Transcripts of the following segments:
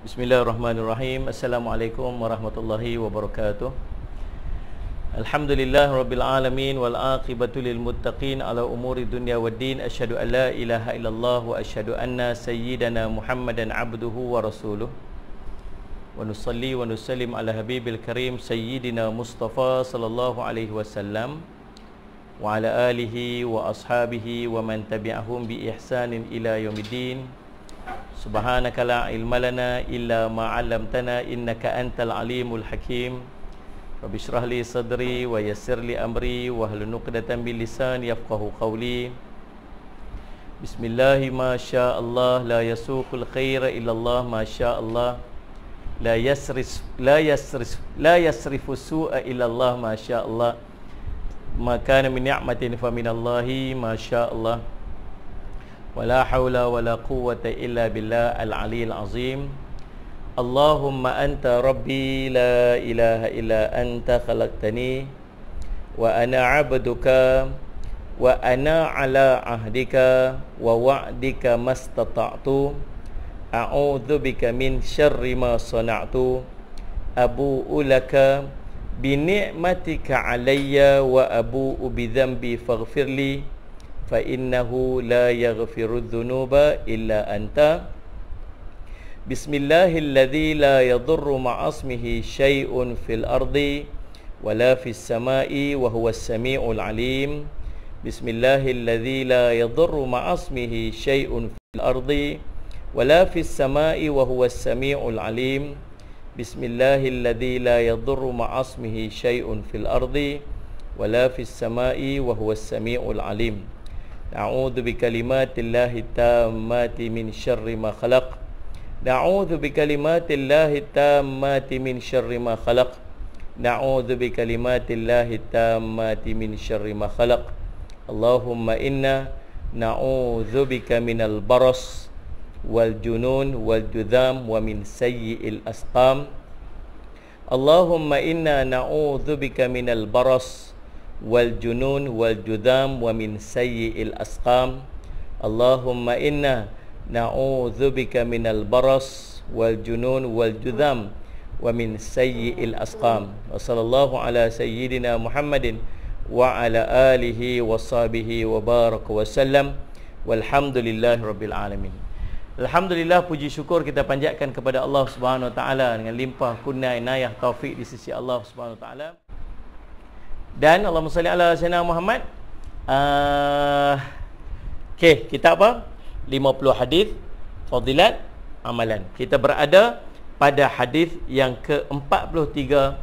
Bismillahirrahmanirrahim. Assalamualaikum warahmatullahi wabarakatuh. Alhamdulillah rabbil alamin wal aqibatu lil muttaqin ala umuri dunya waddin. Asyhadu an la ilaha illallah wa asyhadu anna sayyidana Muhammadan abduhu wa rasuluh. Wa nusalli wa nusallim ala habibil karim sayyidina Mustafa sallallahu alaihi wasallam wa ala alihi wa ashabihi wa man tabi'ahum bi ihsanin ila yaumiddin. Subhanaka la ilma lana illa ma 'allamtana innaka antal alimul hakim. Rabbi shrah li sadri wa yassir li amri wa hlul 'uqdatam min lisani yafqahu qawli. Bismillah ma syaa Allah la yasuqul khaira illa Allah ma syaa Allah. La yasrifu su'a illa Allah ma syaa Allah. Ma kana min ni'matin fa min Allahi ma syaa Allah. ولا حول ولا قوة إلا بالله العلي العظيم. اللهم أنت ربي لا إله إلا أنت خلقتني وأنا عبدك وأنا على عهدك ووعدك ما استطعت أعوذ بك من شر ما صنعت أبوء لك بنعمتك علي وأبوء بذنبي فاغفر لي فإنه لا يغفر الذنوب إلا أنت. بسم الله الذي لا يضر مع اسمه شيء في الأرض ولا في السماء وهو السميع العليم. بسم الله الذي لا يضر مع اسمه شيء في الأرض ولا في السماء وهو السميع العليم. بسم الله الذي لا يضر مع اسمه شيء في الأرض ولا في السماء وهو السميع العليم. Na'udzu bikalimatillahi tammati min syarri ma khalaq. Na'udzu bikalimatillahi tammati min syarri ma khalaq. Na'udzu bikalimatillahi tammati min syarri ma khalaq. Allahumma inna na'udzu bika minal baras wal junun wal judham wa min sayyi'il asqam. Allahumma inna na'udzu bika minal baras wal junun wal judham wa min sayyi'il asqam. Allahumma inna na'udzubika minal baras wal junun wal judham wa min sayyi'il asqam. Wa sallallahu ala sayyidina Muhammadin wa ala alihi wa sahbihi wa baraka wa sallam. Walhamdulillahi rabbil alamin. Alhamdulillah, puji syukur kita panjatkan kepada Allah Subhanahu wa taala dengan limpah kurnia inayah taufik di sisi Allah Subhanahu wa taala. Dan Allahumma salli ala sayyidina Muhammad. Okey, kita apa? 50 hadis fadilat amalan. Kita berada pada hadis yang ke-43,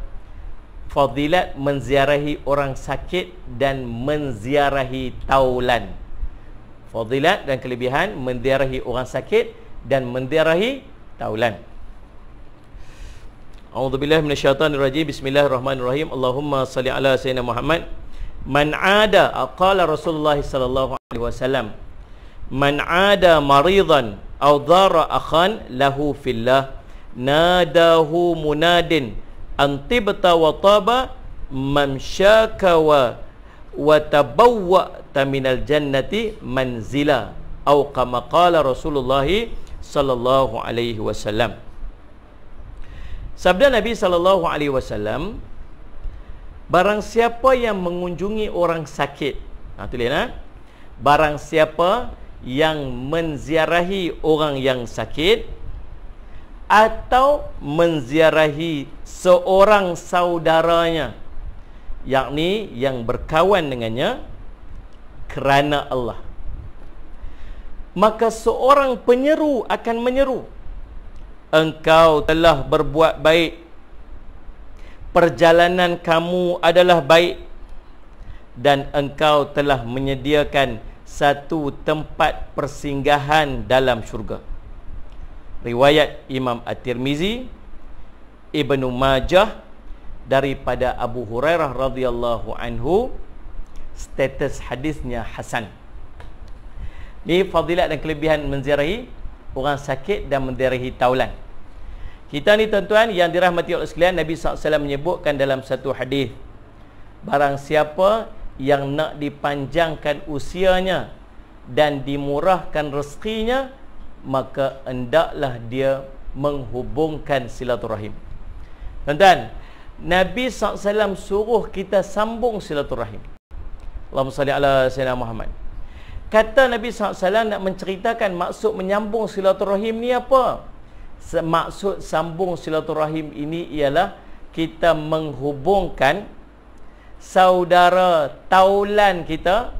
fadilat menziarahi orang sakit dan menziarahi taulan. Fadilat dan kelebihan menziarahi orang sakit dan menziarahi taulan. A'udzubillahi minasyaitonir rajim. Bismillahirrahmanirrahim. Allahumma salli ala sayyidina Muhammad. Man 'ada, qala Rasulullah sallallahu alaihi wasallam, man 'ada maridan aw dhara akhan lahu fillah nadahu munadin antibta wa taba mamsyaka wa tabawwa'ta minal jannati manzila aw kama qala Rasulullah sallallahu alaihi wasallam. Sabda Nabi sallallahu alaihi wasallam, barang siapa yang mengunjungi orang sakit, tulis barang siapa yang menziarahi orang yang sakit atau menziarahi seorang saudaranya, yakni yang berkawan dengannya kerana Allah, maka seorang penyeru akan menyeru, engkau telah berbuat baik, perjalanan kamu adalah baik, dan engkau telah menyediakan satu tempat persinggahan dalam syurga. Riwayat Imam At-Tirmizi, Ibnu Majah daripada Abu Hurairah radhiyallahu anhu, status hadisnya hasan. Ini fadilat dan kelebihan menziarahi orang sakit dan menziarahi taulan. Kita ni tuan-tuan yang dirahmati Allah sekalian, Nabi SAW menyebutkan dalam satu hadis, barang siapa yang nak dipanjangkan usianya dan dimurahkan rezekinya, maka hendaklah dia menghubungkan silaturahim. Tuan-tuan, Nabi SAW suruh kita sambung silaturahim. Allahumma salli ala Sayyidina Muhammad. Kata Nabi SAW nak menceritakan maksud menyambung silaturahim ni apa? Maksud sambung silaturahim ini ialah kita menghubungkan saudara taulan kita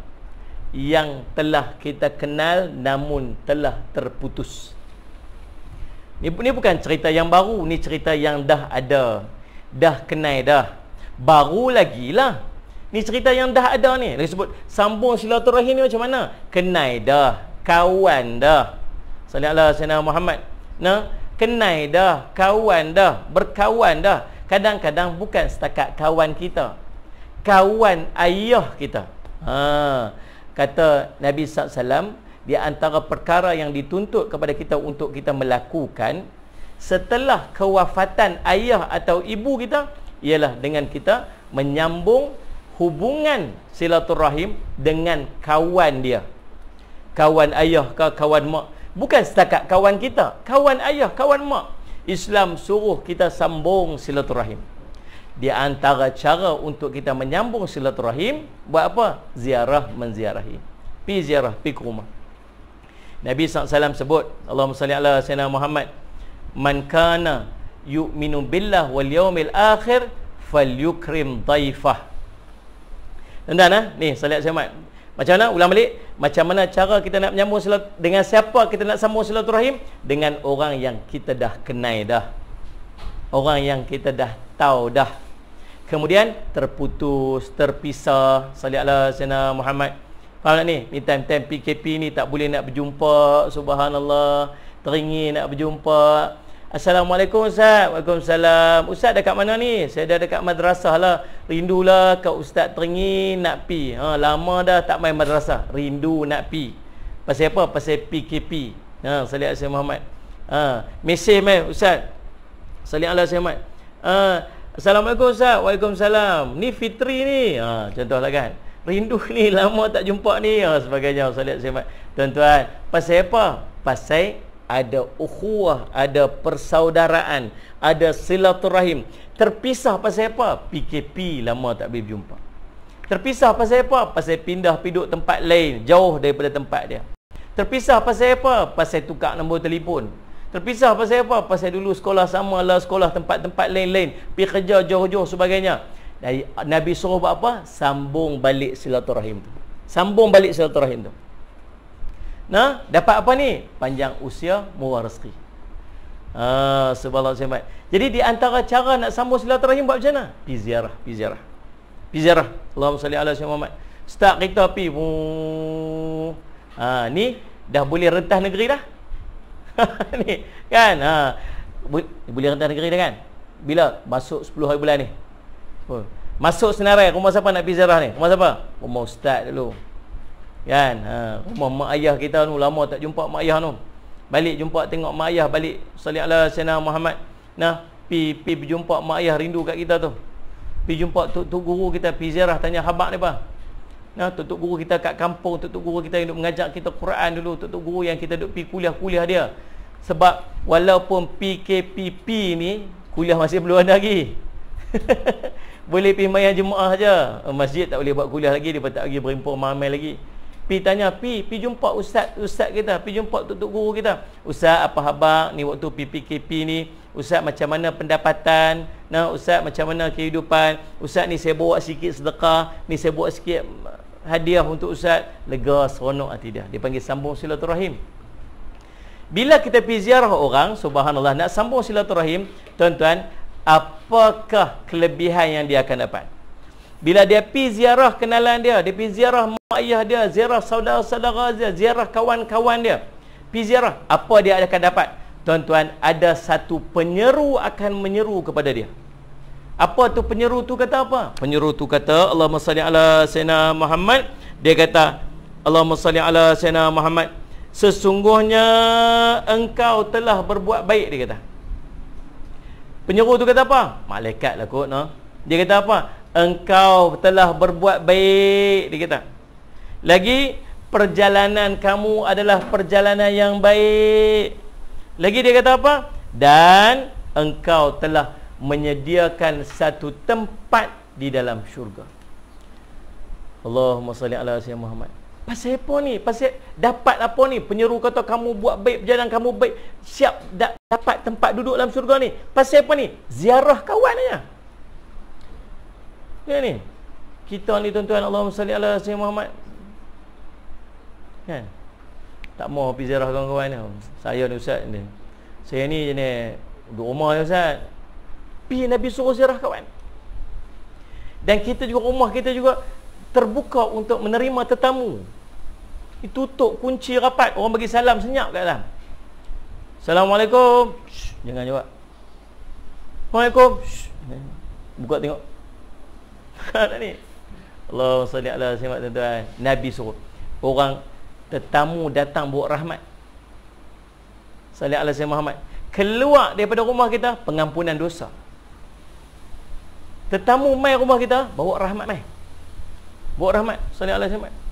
yang telah kita kenal namun telah terputus. Ni bukan cerita yang baru, ni cerita yang dah ada, dah kenal dah. Baru lagi lah. Ni cerita yang dah ada ni. Dia sebut sambung silaturahim ni macam mana? Kenal dah, kawan dah. Sallallahu alaihi wasallam Muhammad. Nah, kenal dah, kawan dah, berkawan dah. Kadang-kadang bukan setakat kawan kita, kawan ayah kita. Kata Nabi SAW, di antara perkara yang dituntut kepada kita untuk kita melakukan setelah kewafatan ayah atau ibu kita ialah dengan kita menyambung hubungan silaturahim dengan kawan dia, kawan ayah ke kawan mak. Bukan setakat kawan kita, kawan ayah, kawan mak. Islam suruh kita sambung silaturahim. Di antara cara untuk kita menyambung silaturahim, buat apa? Ziarah menziarahi. Pi ziarah, pi ke rumah. Nabi SAW sebut, Allahumma salli ala Sayyidina Muhammad, man kana yu'minu billah wal yawmil akhir falyukrim daifah. Tuan-tuan, ni salat Muhammad. Macam mana? Ulang balik. Macam mana cara kita nak menyambung silaturahim? Dengan siapa kita nak sambung silaturahim? Dengan orang yang kita dah kenal dah, orang yang kita dah tahu dah, kemudian terputus, terpisah. Salli ala Sayyidina Muhammad. Faham tak ni? Ni time-time PKP ni tak boleh nak berjumpa. Subhanallah, teringin nak berjumpa. Assalamualaikum Ustaz. Waalaikumsalam. Ustaz dekat mana ni? Saya dah dekat madrasah lah. Rindulah kat Ustaz, teringin nak pi. Lama dah tak main madrasah. Rindu nak pi. Pasal apa? Pasal PKP. Salli ala Sayyidina Muhammad. Mesej mai Ustaz. Salli ala Sayyidina Muhammad. Assalamualaikum Ustaz. Waalaikumsalam. Ni Fitri ni. Contohlah kan. Rindu ni, lama tak jumpa ni. Sebagainya. Salli ala Sayyidina Muhammad. Tuan-tuan, pasal apa? Pasal ada ukhuwah, ada persaudaraan, ada silaturahim. Terpisah pasal apa? PKP, lama tak boleh berjumpa. Terpisah pasal apa? Pasal pindah piduk tempat lain, jauh daripada tempat dia. Terpisah pasal apa? Pasal tukar nombor telefon. Terpisah pasal apa? Pasal dulu sekolah sama lah, sekolah tempat-tempat lain-lain, pergi kerja jauh-jauh sebagainya. Nabi suruh buat apa? Sambung balik silaturahim tu. Sambung balik silaturahim tu. Nah, dapat apa ni? Panjang usia, murah rezeki. Subhanallah. Jadi di antara cara nak sambung silaturahim buat macam mana? Pi ziarah, pi ziarah. Pi ziarah. Allahumma salli ala Sayyidina Muhammad. Start kita pi. Ni dah boleh rentah negeri dah. Ni kan? Boleh rentah negeri dah kan? Bila masuk 10 hari bulan ni. Masuk senarai, rumah siapa nak pi ziarah ni? Rumah siapa? Rumah ustaz dulu. Kan? Rumah mak ayah kita tu, lama tak jumpa mak ayah tu. Balik jumpa, tengok mak ayah, balik salli ala Sayyidina Muhammad. Nah, pi berjumpa mak ayah, rindu kat kita tu. Pi jumpa tok guru kita, pi ziarah, tanya khabar ni apa. Nah, tok guru kita kat kampung, tok guru kita yang duk mengajar kita Quran dulu, tok guru yang kita duk pi kuliah dia. Sebab walaupun PKPP ni, kuliah masih belum ada lagi. Boleh pi mayang jemaah je. Masjid tak boleh buat kuliah lagi, dia tak lagi berimpun ramai lagi. Pi tanya, pi jumpa ustaz kita, pi jumpa tok guru kita. Ustaz, apa khabar ni waktu PKP ni? Ustaz, macam mana pendapatan? Nah, ustaz, macam mana kehidupan? Ustaz, ni saya bawa sikit sedekah, ni saya bawa sikit hadiah untuk ustaz. Lega, seronok hati dia. Dia panggil sambung silaturahim. Bila kita pergi ziarah orang, subhanallah, nak sambung silaturahim, tuan-tuan, apakah kelebihan yang dia akan dapat? Bila dia pergi ziarah kenalan dia, dia pergi ziarah mak ayah dia, ziarah saudara-saudara dia, ziarah kawan-kawan dia, pergi ziarah, apa dia akan dapat? Tuan-tuan, ada satu penyeru akan menyeru kepada dia. Apa tu penyeru tu kata apa? Penyeru tu kata, Allahumma salli ala Sayyidina Muhammad. Dia kata, Allahumma salli ala Sayyidina Muhammad, sesungguhnya engkau telah berbuat baik, dia kata. Penyeru tu kata apa? Malaikat lah kot, no? Dia kata apa? Engkau telah berbuat baik, dia kata. Lagi, perjalanan kamu adalah perjalanan yang baik. Lagi dia kata apa? dan engkau telah menyediakan satu tempat di dalam syurga. Allahumma salli ala sayyidina Muhammad. Pasal apa ni? Pasal dapat apa ni? Penyeru kata kamu buat baik, perjalanan kamu baik, siap dapat tempat duduk dalam syurga ni. Pasal apa ni? Ziarah kawan aja. Ya ni. Kita ni tuan-tuan, Allahumma salli ala sayyidina Muhammad. Kan? Tak mau pergi ziarah kawan-kawan ni. Saya ni ustaz ni. Saya ni jenis duduk rumah ni ustaz. Pergi Nabi suruh ziarah kawan. Dan kita juga, rumah kita juga terbuka untuk menerima tetamu. Tutup kunci rapat, orang bagi salam senyap kat dalam. Assalamualaikum. Shh, jangan jawab. Waalaikum. Shh. Buka tengok. Tak ni. Allahumma salli ala sayyidina tuan-tuan. Nabi suruh orang tetamu datang bawa rahmat. Salli ala sayyidina Muhammad. Keluar daripada rumah kita pengampunan dosa. Tetamu mai rumah kita bawa rahmat mai. Bawa rahmat. Salli ala sayyidina Muhammad.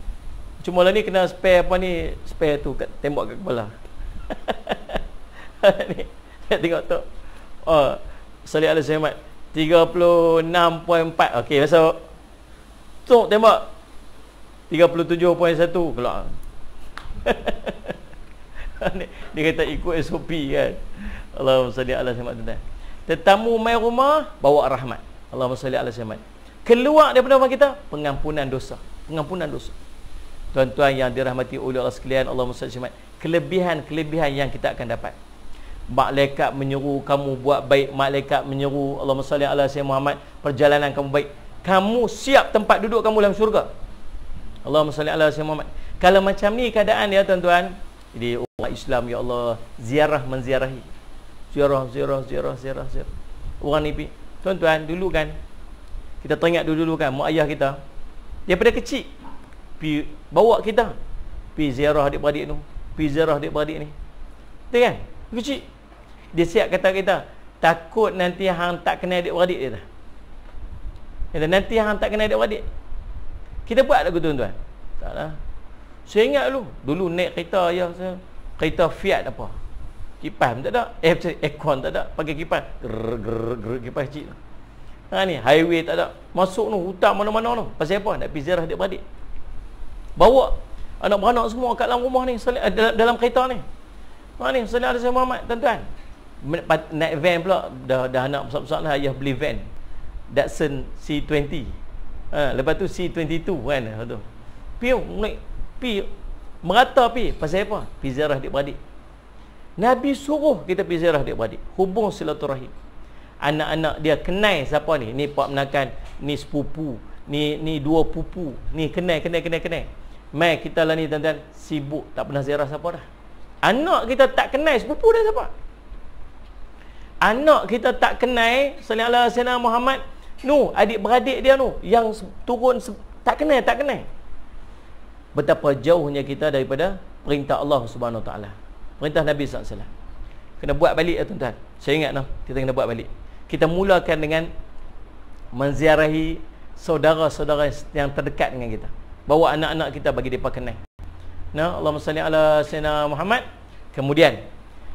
Cuma lah ni kena spare apa ni, spare tu kat tembok kat kepala. Ni saya tengok tu. Oh, salli ala sayyidina Muhammad 36.4. Okey, masuk. Tu tembak 37.1 keluar. Dia kata ikut SOP kan. Allahumma salli ala sayyidina Muhammad. Tetamu mai rumah bawa rahmat. Allahumma salli ala sayyidina Muhammad. Keluar daripada rumah kita pengampunan dosa. Pengampunan dosa. Tuan-tuan yang dirahmati oleh Allah sekalian, Allahumma salli ala sayyidina Muhammad. Kelebihan-kelebihan yang kita akan dapat. Malaikat menyeru kamu buat baik, malaikat menyeru Allahumma salli ala sayyidina Muhammad, perjalanan kamu baik. Kamu siap tempat duduk kamu dalam syurga. Allahumma salli ala sayyidina Muhammad. Kalau macam ni keadaan ya tuan-tuan, jadi orang Islam ya Allah ziarah menziarahi. Ziarah. Orang ni pi. Tuan-tuan, dulu kan kita teringat dulu kan mak ayah kita daripada kecil pi bawa kita pi ziarah adik-beradik tu, pi ziarah adik-beradik ni. Betul kan? Kecil. Dia siap kata kita, takut nanti hang tak kenal adik-beradik dia dah. Kata nanti hang tak kenal adik-beradik. Kita buat tak tuan-tuan? Taklah. Saya ingat dulu naik kereta ayah saya, kereta Fiat apa? Kipas pun tak ada. Aircon tak ada, pakai kipas. Ger kipas kecil. Ha ni, highway tak ada. Masuk tu hutan mana-mana tu. Pasal apa? Nak pergi ziarah adik-beradik. Bawa anak beranak semua kat dalam rumah ni, dalam kereta ni. Ha ni, sallallahu alaihi wasallam Muhammad, tuan-tuan. Naik van pula, dah anak besar-besar lah, ayah beli van. Datsun C20. Ha, lepas tu C22 kan tu. Pi merata pi. Pasal apa? Pi ziarah adik-beradik. Nabi suruh kita pi ziarah adik-beradik. Hubung silaturahim. Anak-anak dia kenal siapa ni? Ni pak menakan, ni sepupu, ni dua pupu, ni kenal. Mai kita lah ni tuan-tuan sibuk tak pernah ziarah siapa dah. Anak kita tak kenal sepupu dia siapa? Anak kita tak kenal sallallahu alaihi wasallam Muhammad. Adik-beradik dia yang turun tak kenal. Betapa jauhnya kita daripada perintah Allah Subhanahu Wa Taala. Perintah Nabi sallallahu alaihi wasallam. Kena buat balik ya tuan-tuan. Saya ingat kita kena buat balik. Kita mulakan dengan menziarahi saudara-saudara yang terdekat dengan kita. Bawa anak-anak kita bagi mereka kenal. Allahumma salli ala sayyidina Muhammad. Kemudian,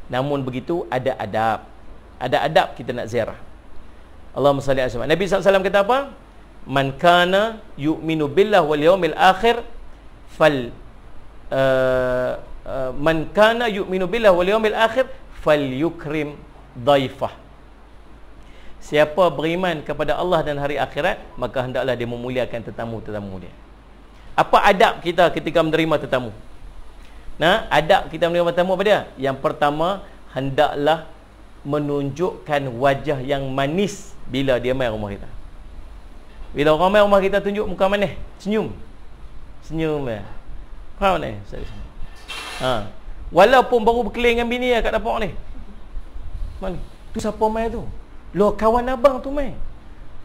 namun begitu ada adab. Ada adab kita nak ziarah. Allahumma salli ala sayyidina. Nabi SAW kata apa? Man kana yu'minu billah wal yawmil akhir man kana yu'minu billah wal yawmil akhir falyukrim dhaifah. Siapa beriman kepada Allah dan hari akhirat, maka hendaklah dia memuliakan tetamu-tetamu dia. Apa adab kita ketika menerima tetamu? Adab kita menerima tetamu apa dia? Yang pertama, hendaklah menunjukkan wajah yang manis bila dia mai rumah kita. Bila orang mai rumah kita, tunjuk muka manis, senyum ya. Faham ni? Walaupun baru berkeliling dengan bini kat dapur ni. Mana? Tu siapa mai tu? Kawan abang tu mai.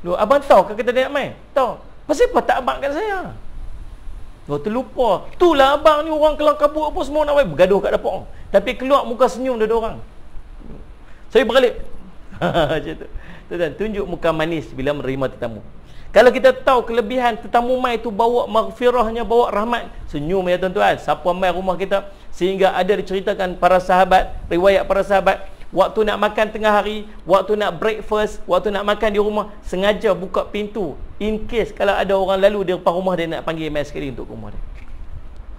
Abang tahu ke kita nak mai? Tahu. Pasal apa tak abang kat saya? Terlupa. Itulah abang ni, orang kelang kabut apa semua nak mai bergaduh kat dapur. Tapi keluar muka senyum dia orang. Saya balik. Macam tu. Tunjuk muka manis bila menerima tetamu. Kalau kita tahu kelebihan tetamu mai tu bawa maghfirahnya, bawa rahmat, senyum ya tuan-tuan. Siapa mai rumah kita, sehingga ada diceritakan para sahabat, riwayat para sahabat, waktu nak makan tengah hari, waktu nak breakfast, waktu nak makan di rumah, sengaja buka pintu in case kalau ada orang lalu di depan rumah dia nak panggil mai sekali untuk rumah dia.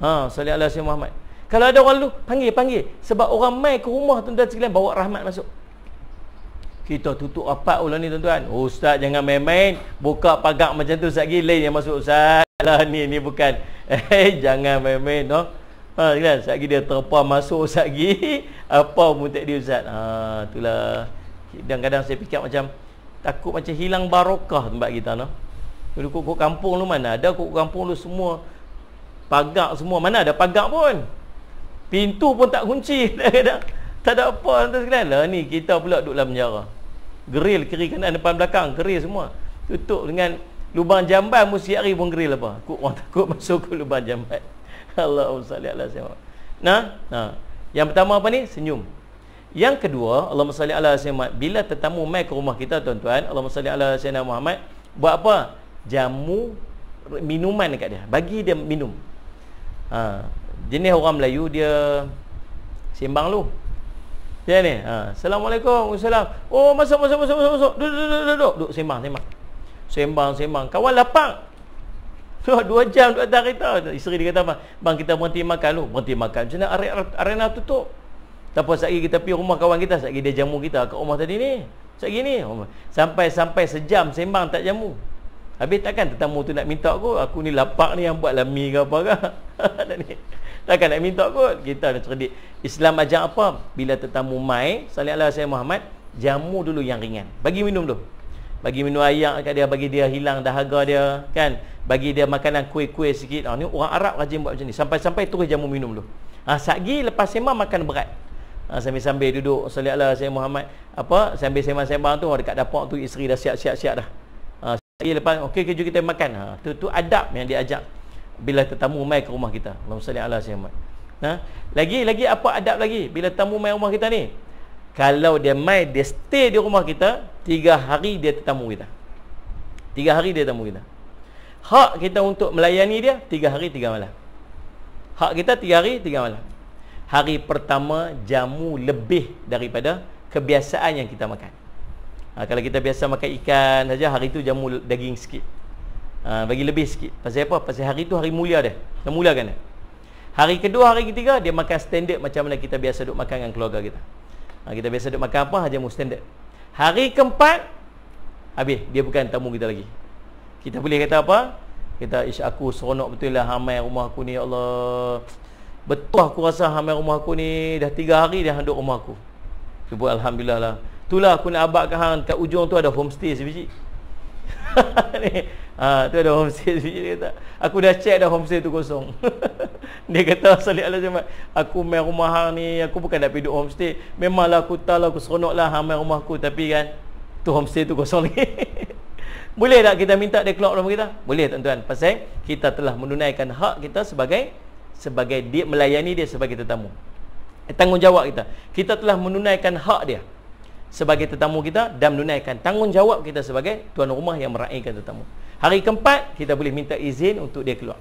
Sallallahu alaihi wasallam Muhammad. Kalau ada orang lalu, panggil. Sebab orang mai ke rumah tuan-tuan sekalian bawa rahmat masuk. Kita tutup rapat ulang ni tuan-tuan. Ustaz jangan main-main, buka pagar macam tu satgi lain yang masuk ustaz. Lah ni bukan. Jangan main-main no. Kan satgi dia terpa masuk satgi apa pun tak dia ustaz. Itulah. Kadang-kadang saya fikir macam takut macam hilang barakah tempat kita no. Dulu kok kampung lu mana ada kok kampung lu semua pagar semua, mana ada pagar pun. Pintu pun tak kunci kadang-kadang. Tak ada apa tuan sekalian. Lah ni kita pula duduk dalam penjara. Geril kiri kanan depan belakang, geril semua. Tutup dengan lubang jamban, mesti hari pun geril apa. Orang takut masuk ke lubang jamban. Allahumma salli ala sayyidina. Nah. Yang pertama apa ni? Senyum. Yang kedua, Allahumma salli ala sayyidina. Bila tetamu mai ke rumah kita tuan-tuan, Allahumma salli ala sayyidina Muhammad, buat apa? Jamu minuman dekat dia. Bagi dia minum. Jenis orang Melayu dia sembang lu. Dia ni, Assalamualaikum, Waalaikumsalam. Oh, masuk. Duduk, sembang. Kawan lapar. 2 jam duduk atas kereta. Isteri dia kata apa? Bang, kita berhenti makan lu. Berhenti makan. Macam mana arena tutup? Tak apa, sekali kita pergi rumah kawan kita, sekali dia jamu kita kat rumah tadi ni. Sekali ni. Sampai sejam sembang tak jamu. Habis takkan tetamu tu nak minta aku ni lapar ni yang buat lami ke apa ke? Takkan nak minta kot. Kita dah cerdik. Islam ajar apa? Bila tetamu mai, sallallahu alaihi Muhammad, jamu dulu yang ringan. Bagi minum dulu. Bagi minum air kat dia, bagi dia hilang dahaga dia, kan? Bagi dia makanan kuih-kuih sikit. Ni orang Arab rajin buat macam ni. Sampai terus jamu minum dulu. Satgi lepas sembang makan berat. Sambil-sambil duduk sallallahu alaihi Muhammad, sambil sembang-sembang tu dekat dapur tu isteri dah siap-siap dah. Satgi lepas okey jom kita makan. Tu adab yang dia ajak bila tetamu mai ke rumah kita. Allahumma salli ala sayyidina. Lagi apa adab lagi bila tetamu mai rumah kita ni? Kalau dia mai, dia stay di rumah kita 3 hari dia tetamu kita. 3 hari dia tetamu kita. Hak kita untuk melayani dia 3 hari 3 malam. Hak kita 3 hari 3 malam. Hari pertama jamu lebih daripada kebiasaan yang kita makan. Kalau kita biasa makan ikan saja, hari tu jamu daging sikit. Bagi lebih sikit. Pasal apa? Pasal hari tu hari mulia dia. Kita mulakan dia. Hari kedua, hari ketiga dia makan standard macam mana kita biasa duk makan dengan keluarga kita. Kita biasa duk makan apa? Jamu standard. Hari keempat habis, dia bukan tamu kita lagi. Kita boleh kata apa? Kita aku seronok betul lah hamai rumah aku ni, ya Allah. Betul aku rasa hamai rumah aku ni dah 3 hari dah duduk rumah aku. Sebut alhamdulillah lah. Itulah aku nak abad ke hang, kat ujung tu ada homestay sebiji. Tu ada homestay dia kata. Aku dah check dah homestay tu kosong. Dia kata sallallahu alaihi wasallam, aku main rumah hang ni, aku bukan nak pergi duduk homestay. Memanglah aku tahu lah, aku seronoklah hang main rumah aku, tapi kan tu homestay tu kosong lagi. Boleh tak kita minta dia keluar rumah kita? Boleh tuan-tuan. Pasal kita telah menunaikan hak kita sebagai dia, melayani dia sebagai tetamu. Tanggungjawab kita. Kita telah menunaikan hak dia sebagai tetamu kita dan menunaikan tanggungjawab kita sebagai tuan rumah yang meraihkan tetamu. Hari keempat kita boleh minta izin untuk dia keluar.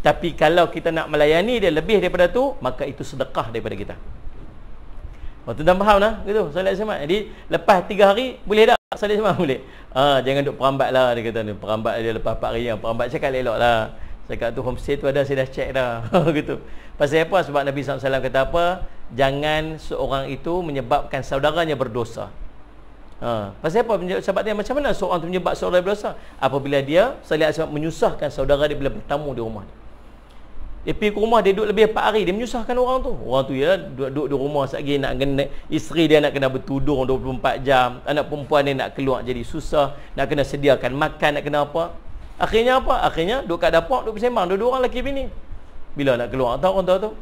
Tapi kalau kita nak melayani dia lebih daripada tu, maka itu sedekah daripada kita. Tuan-tuan faham lah gitu. Solat Jumaat. Jadi lepas 3 hari boleh tak solat Jumaat? Boleh. Jangan duk perambat lah dia kata ni. Perambat dia lepas 4 hari yang perambat cakap elok lah. Cakap tu homestay tu ada, saya dah check dah. Gitu. Pasal apa? Sebab Nabi SAW kata apa? Jangan seorang itu menyebabkan saudaranya berdosa. Pasal apa? Sebab dia macam mana seorang tu menyebab saudara berdosa? Apabila dia menyusahkan saudara dia bila bertamu di rumah. Dia pergi ke rumah, dia duduk lebih 4 hari, dia menyusahkan orang tu. Orang tu ya duduk di rumah sekali, nak kena isteri dia nak kena bertudung 24 jam, anak perempuan dia nak keluar jadi susah, nak kena sediakan makan, nak kena apa. Akhirnya apa? Akhirnya duduk kat dapur, duduk bersembang, dua orang lelaki bini. Bila nak keluar tahu orang tahu.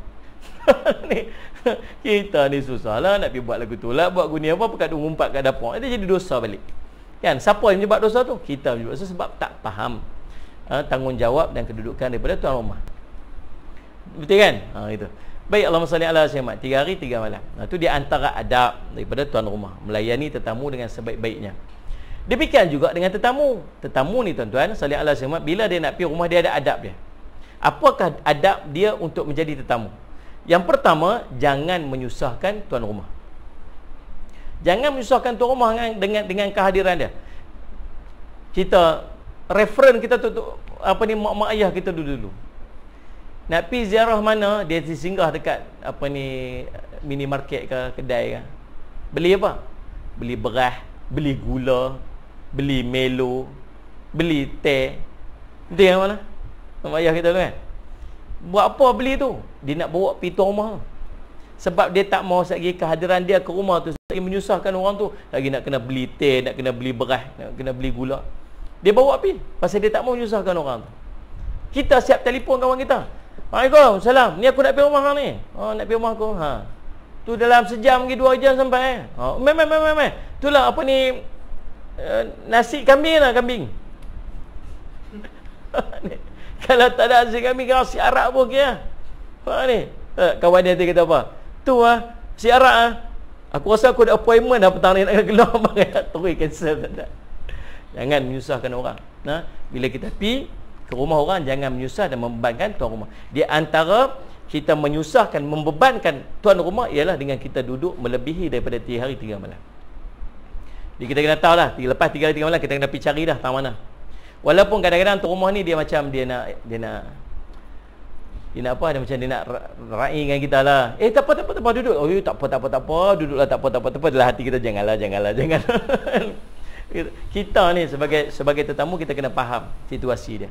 Kita ni susahlah nak pergi buat lagu tu lah, buat guni apa pekat ngumpat kat dapur. Itu jadi dosa balik. Kan? Siapa yang menyebab dosa tu? Kita menyebab dosa sebab tak faham tanggungjawab dan kedudukan daripada tuan rumah. Betul kan? Itu. Baik, Allahumma salli ala sayyidina. 3 hari 3 malam. Itu dia antara adab daripada tuan rumah, melayani tetamu dengan sebaik-baiknya. Demikian juga dengan tetamu. Tetamu ni tuan-tuan, salli ala sayyidina, bila dia nak pergi rumah dia ada adab dia. Apakah adab dia untuk menjadi tetamu? Yang pertama, jangan menyusahkan tuan rumah. Jangan menyusahkan tuan rumah dengan kehadiran dia. Kita referen kita tu apa ni, mak ayah kita dulu. Nak pergi ziarah mana, dia singgah dekat apa ni, minimarket ke kedai ke. Beli apa? Beli beras, beli gula, beli Milo, beli teh. Betul yang mana? Mak ayah kita tu kan. Buat apa beli tu? Dia nak bawa pergi tuan rumah. Sebab dia tak mau lagi kehadiran dia ke rumah tu lagi menyusahkan orang tu. Lagi nak kena beli teh, nak kena beli beras, nak kena beli gula. Dia bawa pergi pasal dia tak mau menyusahkan orang tu. Kita siap telefon kawan kita. Assalamualaikum, salam. Ni aku nak pergi rumah kau ni. Oh, nak pergi rumah aku. Ha. Tu dalam sejam lagi 2 jam sampai. Oh, meh. Itulah apa ni, nasi kambing lah, kambing. Kalau tak ada nasi kambing, kau si arak pun kira. Ha ni. Kawan dia kata apa? Tu si arak aku rasa aku ada appointment dah petang ni nak keluar bang. Terus cancel tak. Jangan menyusahkan orang. Nah, bila kita pergi ke rumah orang, jangan menyusah dan membebankan tuan rumah. Di antara kita menyusahkan, membebankan tuan rumah ialah dengan kita duduk melebihi daripada 3 hari 3 malam. Jadi kita kena tahu lah, lepas 3 hari 3 malam kita kena pergi cari dah tang mana. Walaupun kadang-kadang tuan rumah ni dia macam dia nak apa, dia macam dia nak raih dengan kita lah. Tak apa duduk. Oh, tak apa, duduklah, tak apa. Dalam hati kita janganlah. Kita ni sebagai tetamu kita kena faham situasi dia.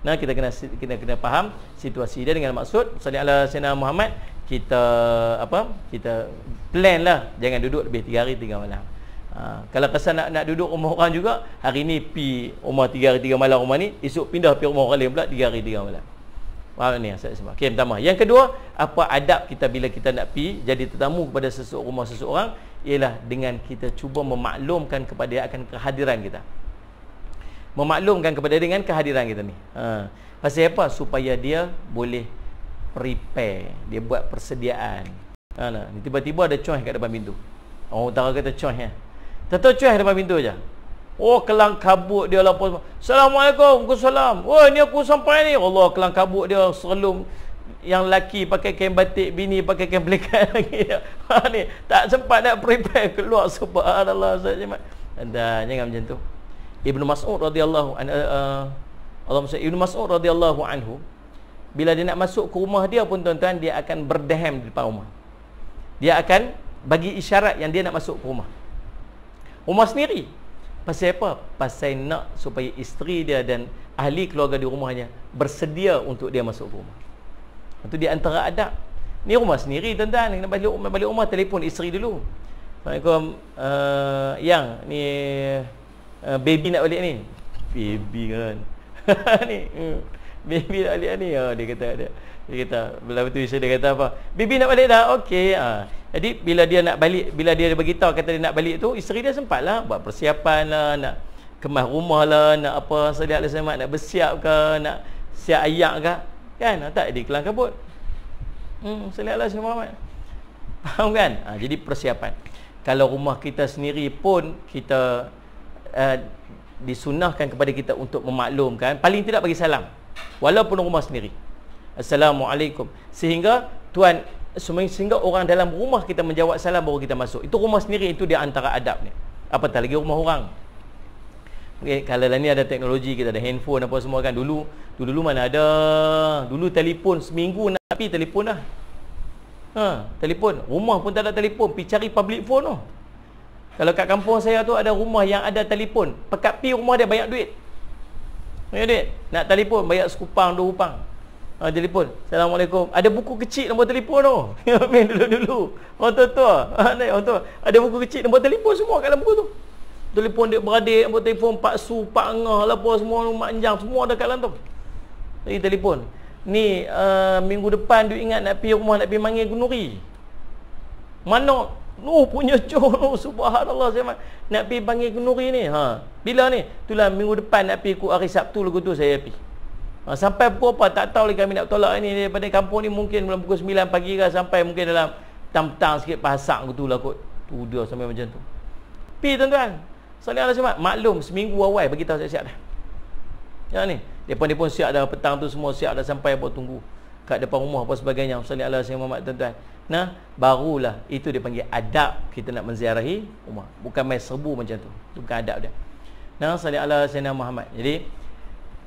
Nah, kita kena faham situasi dia dengan maksud sallallahu alaihi wasallam Muhammad, kita plan lah, jangan duduk lebih 3 hari 3 malam. Kalau kesan nak duduk rumah orang juga, hari ni pi rumah 3 hari 3 malam rumah ni, esok pindah pi rumah orang lain pula 3 hari 3 malam. Faham ni saya sebab. Okey, pertama. Yang kedua, apa adab kita bila kita nak pi jadi tetamu kepada rumah seseorang, ialah dengan kita cuba memaklumkan kepada dia akan kehadiran kita. Memaklumkan kepada dia dengan kehadiran kita ni. Pasal apa? Supaya dia boleh prepare, dia buat persediaan. Tiba-tiba ada coy kat depan pintu. Orang utara kata coy ya. Tahu coy depan pintu aja. Oh, kelang kabut dia lah. Assalamualaikum, Waalaikumsalam. Oh, ni aku sampai ni. Allah, kelang kabut dia serlum. Yang lelaki pakai kain batik, bini pakai kain belikat lagi. Ni tak sempat nak prepare, keluar. Subhanallah. Dan jangan macam tu. Ibnu Mas'ud radhiyallahu anhu, bila dia nak masuk ke rumah dia pun tuan-tuan, dia akan berdehem di depan rumah. Dia akan bagi isyarat yang dia nak masuk ke rumah sendiri. Pasal apa? Pasal nak supaya isteri dia dan ahli keluarga di rumahnya bersedia untuk dia masuk ke rumah. Itu di antara adab. Ni rumah sendiri tuan-tuan, nak balik rumah, telefon isteri dulu. Assalamualaikum, yang ni baby nak balik ni. Baby kan. Baby nak balik ni. Dia kata bila betul isteri dia kata apa? Baby nak balik dah. Okey. Jadi bila dia nak balik, bila dia beritahu kata dia nak balik tu, isteri dia sempatlah buat persiapan lah, nak kemas rumah lah, nak apa sallallahu alaihi wasallam, nak bersiap ke, nak siap ayak ke, kan? Tak di kelang kabut. Sallallahu alaihi wasallam. Faham kan? Jadi persiapan. Kalau rumah kita sendiri pun kita disunahkan kepada kita untuk memaklumkan, paling tidak bagi salam walaupun rumah sendiri. Assalamualaikum. Sehingga orang dalam rumah kita menjawab salam baru kita masuk. Itu rumah sendiri, itu dia antara adab ni. Apatah lagi rumah orang. Okay, kalau lah ni ada teknologi, kita ada handphone apa semua kan. Dulu mana ada. Dulu telefon seminggu nak pergi telefon dah. Telefon. Rumah pun tak ada telefon, pergi cari public phone tu. Kalau kat kampung saya tu ada rumah yang ada telefon, pekat pi rumah dia banyak duit. Nak telefon bayar sekupang 2 rupang. Telefon. Assalamualaikum. Ada buku kecil nombor telefon tu. Main dulu-dulu. Orang tua. Ada buku kecil nombor telefon semua kat dalam buku tu. Telefon dia beradik, nombor telefon Pak Su, Pak Ngah lah apa semua, Mak Anjang semua ada kat dalam tu. Jadi telefon. Ni minggu depan dia ingat nak pergi rumah, nak pergi manggil Gunuri. Mana punya Johor, subhanallah, saya nak pergi panggil Gunuri ni. Bila ni? Itulah minggu depan nak pergi hari Sabtu lagu tu saya pergi. Sampai pukul apa tak tahu lagi kami nak tolak ni daripada kampung ni, mungkin dalam pukul 9 pagi ke, sampai mungkin dalam petang sikit pasak gitu lah kot. Tu dia sampai macam tu. Pi tuan-tuan. Sallallahu alaihi wasallam maklum seminggu awal bagi tahu siap-siap dah. Ya ni, depa pun siap dah, petang tu semua siap dah, sampai buat tunggu kat depan rumah apa sebagainya. Sallallahu alaihi wasallam tuan-tuan. Nah, barulah itu dipanggil adab kita nak menziarahi rumah. Bukan main serbu macam tu. Itu bukan adab dia. Nah, salli ala sayyidina Muhammad. Jadi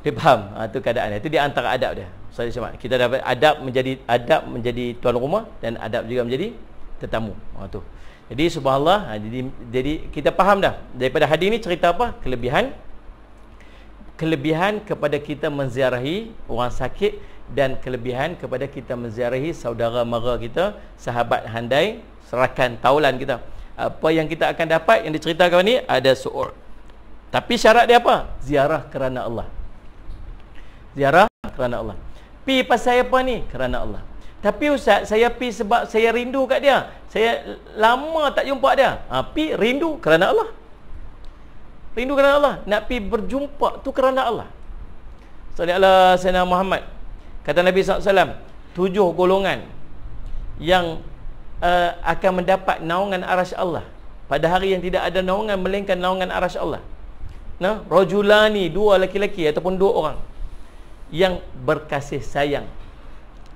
dia faham tu keadaan dia. Itu di antara adab dia. Kita dapat adab menjadi tuan rumah dan adab juga menjadi tetamu. Tu. Jadi subhanallah, jadi kita faham dah. Daripada hadis ni cerita apa? Kelebihan kepada kita menziarahi orang sakit dan kelebihan kepada kita menziarahi saudara mara kita, sahabat handai, serakan taulan kita. Apa yang kita akan dapat yang diceritakan ni ada su'ur. Tapi syarat dia apa? Ziarah kerana Allah. Ziarah kerana Allah. Pi pasal apa ni? Kerana Allah. Tapi ustaz, saya pi sebab saya rindu kat dia. Saya lama tak jumpa dia. Pi rindu kerana Allah. Rindu kerana Allah. Nak pi berjumpa tu kerana Allah. Sallallahu alaihi wasallam Muhammad. Kata Nabi SAW, 7 golongan yang akan mendapat naungan arasy Allah pada hari yang tidak ada naungan melainkan naungan arasy Allah. Nah, rajulani, 2 laki-laki ataupun 2 orang yang berkasih sayang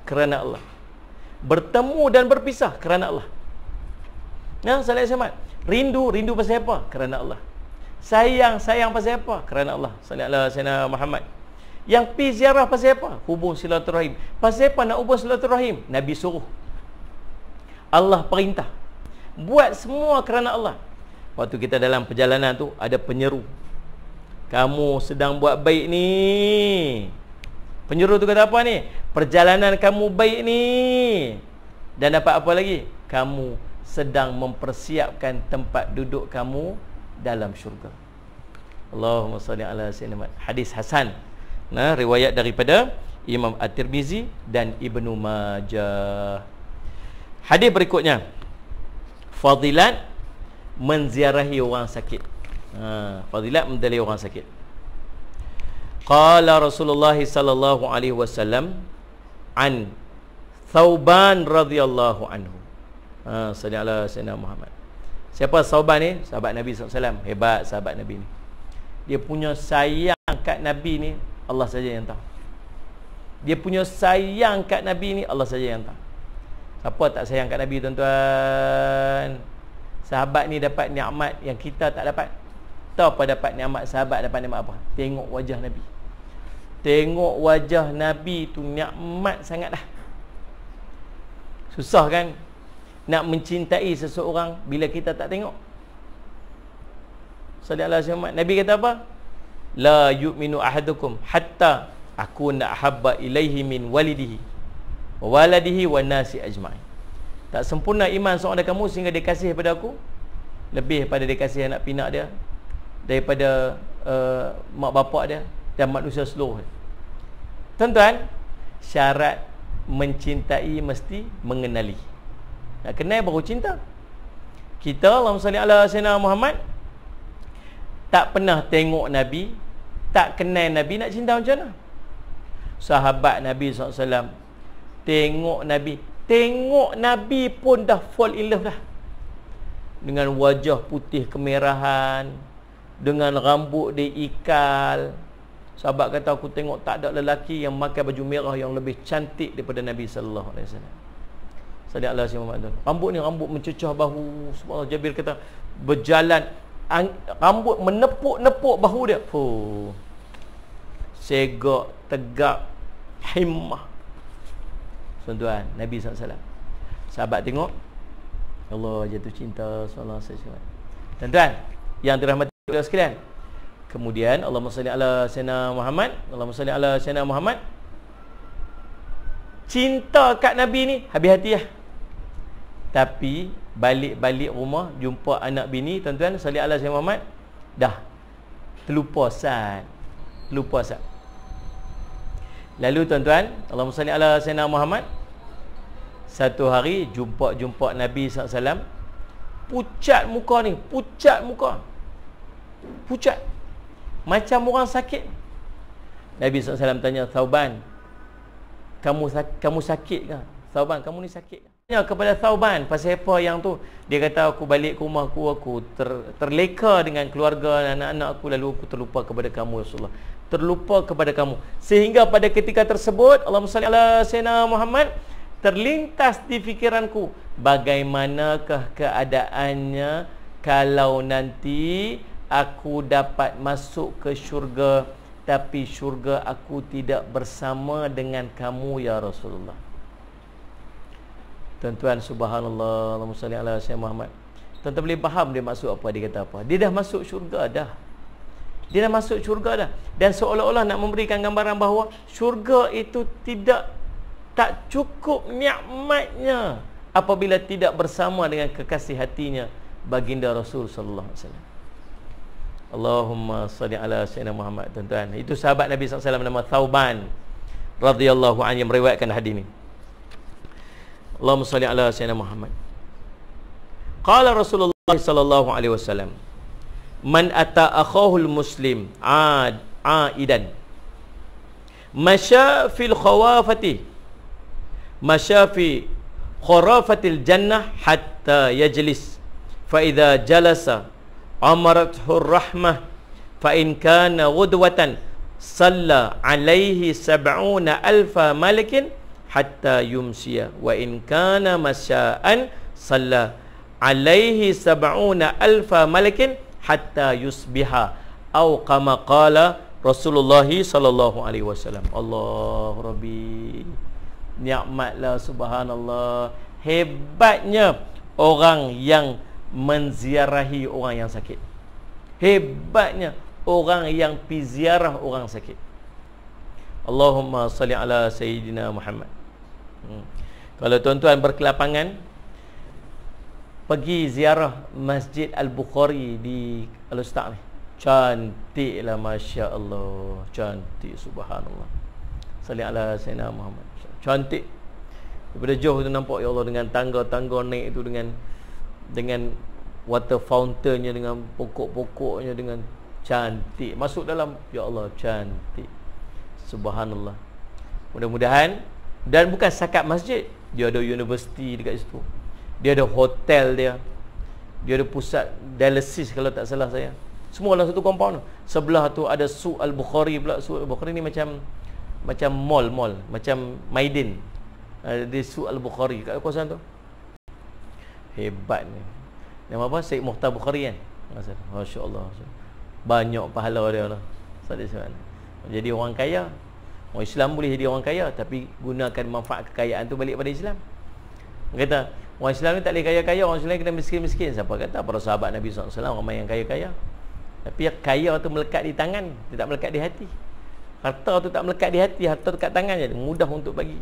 kerana Allah, bertemu dan berpisah kerana Allah. Nah, sallallahu alaihi wasallam, rindu pasal apa? Kerana Allah. Sayang pasal apa? Kerana Allah. Sallallahu alaihi wasallam Muhammad. Yang pi ziarah pasal apa? Hubung silaturahim. Pasal apa nak hubung silaturahim? Nabi suruh. Allah perintah. Buat semua kerana Allah. Waktu kita dalam perjalanan tu ada penyeru. Kamu sedang buat baik ni. Penyeru tu kata apa ni? Perjalanan kamu baik ni. Dan dapat apa lagi? Kamu sedang mempersiapkan tempat duduk kamu dalam syurga. Allahumma salli ala sayyidina. Hadis hasan. Nah, riwayat daripada Imam At-Tirmizi dan Ibnu Majah. Hadis berikutnya, fadilat menziarahi orang sakit. Fadilat menziarahi orang sakit. Qala Rasulullah sallallahu alaihi wasallam an Thauban radhiyallahu anhu. Sallallahu alaihi Muhammad. Siapa Thauban ni? Sahabat Nabi SAW. Hebat sahabat Nabi ni. Dia punya sayang kat Nabi ni Allah saja yang tahu. Dia punya sayang kat Nabi ni Allah saja yang tahu. Siapa tak sayang kat Nabi, tuan-tuan? Sahabat ni dapat nikmat yang kita tak dapat. Tahu apa dapat nikmat sahabat, dapat nikmat apa? Tengok wajah Nabi. Tengok wajah Nabi tu nikmat sangat dah. Susah kan nak mencintai seseorang bila kita tak tengok. Sallallahu alaihi wasallam. Nabi kata apa? La yu'minu ahadukum hatta akuna ahabba ilaihi min walidihi wa waladihi wa nasi ajma'in. Tak sempurna iman seorang dari kamu sehingga dia kasih kepada aku lebih pada dia kasih anak pinak dia daripada mak bapak dia dan manusia seluruh. Tuan-tuan, syarat mencintai mesti mengenali. Nak kenal baru cinta. Kita Allahumma salli ala sayyidina Muhammad tak pernah tengok Nabi, tak kenal Nabi, nak cinta macam mana? Sahabat Nabi SAW tengok Nabi pun dah fall in love dah. Dengan wajah putih kemerahan, dengan rambut dia ikal. Sahabat kata, aku tengok tak ada lelaki yang pakai baju merah yang lebih cantik daripada Nabi sallallahu alaihi wasallam. Sallallahu alaihi wasallam. Rambut ni rambut mencecah bahu. Subhanallah, Jabir kata berjalan rambut menepuk-nepuk bahu dia. Segak, tegak, himmah. Tuan-tuan, Nabi SAW. Sahabat tengok, Allah jatuh cinta sallallahu alaihi wasallam. Tuan-tuan yang dirahmati Allah sekalian. Kemudian Allahumma salli ala sayyidina Muhammad, Allahumma salli ala sayyidina Muhammad. Cinta kat Nabi ni habis hati lah. Tapi balik-balik rumah jumpa anak bini, tuan-tuan, salli ala sayyidina Muhammad, dah terlupa sat. Lalu tuan-tuan, Allahumma salli ala sayyidina Muhammad. Satu hari jumpa Nabi SAW, pucat muka ni, pucat macam orang sakit. Nabi SAW tanya Thauban, kamu sakit ke? Thauban, kamu ni sakit ke? Tanya kepada Thauban pasal apa yang tu. Dia kata, aku balik ke rumah aku terleka dengan keluarga dan anak-anak aku, lalu aku terlupa kepada kamu Rasulullah. Terlupa kepada kamu. Sehingga pada ketika tersebut, Allahumma salli ala sayyidina Muhammad, terlintas di fikiranku, bagaimanakah keadaannya kalau nanti aku dapat masuk ke syurga, tapi syurga aku tidak bersama dengan kamu ya Rasulullah. Tuan-tuan, subhanallah, Allahumma salli ala sayyidina Muhammad. Tuan-tuan boleh faham dia maksud apa, dia kata apa? Dia dah masuk syurga dah. Dia dah masuk syurga dah. Dan seolah-olah nak memberikan gambaran bahawa syurga itu tak cukup nikmatnya apabila tidak bersama dengan kekasih hatinya baginda Rasul sallallahu alaihi wasallam. Allahumma salli ala sayyidina Muhammad. Tuan-tuan, itu sahabat Nabi sallallahu alaihi wasallam nama Thauban radhiyallahu anhu yang meriwayatkan hadis ini. Allahumma salli ala sayyidina Muhammad. Qala Rasulullah sallallahu alaihi wasallam, man ata akhahul muslim aidan masya fil khawafati masya fi khurafatil jannah hatta yajlis fa idza jalasa amarathu rahmah fa in kana ghudwatan salla alaihi 70,000 malakin hatta yumsiya wa in kana masya'an salla alaihi 70,000 malakin hatta yusbiha au kama qala Rasulullah sallallahu alaihi wasallam. Allah Rabbi, nikmatlah, subhanallah, hebatnya orang yang menziarahi orang yang sakit. Hebatnya orang yang pi ziarah orang sakit. Allahumma salli ala sayyidina Muhammad. Kalau tuan-tuan berkelapangan, pergi ziarah Masjid Al-Bukhari di Al-Ustaz ni. Cantiklah, Masya Allah. Cantik, subhanallah. Salli ala sayyidina Muhammad. Cantik. Daripada jauh tu nampak, ya Allah, dengan tangga-tangga naik itu, dengan water fountainnya, dengan pokok-pokoknya, dengan cantik. Masuk dalam, ya Allah, cantik. Subhanallah. Mudah-mudahan, dan bukan sakat masjid, dia ada universiti dekat situ. Dia ada hotel dia. Dia ada pusat dialisis kalau tak salah saya. Semua dalam satu compound. Sebelah tu ada Suq Al-Bukhari pula. Suq Al-Bukhari ni macam mall, macam Maidin. Di Suq Al-Bukhari kat kawasan tu. Hebat ni. Nama apa? Syekh Muhtar Bukhari kan? Masya-Allah. Banyak pahala dia lah. Jadi orang kaya. Orang Islam boleh jadi orang kaya, tapi gunakan manfaat kekayaan tu balik pada Islam. Dia kata, orang Islam ni tak boleh kaya-kaya, orang Islam kena miskin-miskin. Siapa kata? Para sahabat Nabi SAW ramai yang kaya-kaya. Tapi kaya tu melekat di tangan, dia tak melekat di hati. Harta tu tak melekat di hati, harta tu kat tangan je, mudah untuk bagi.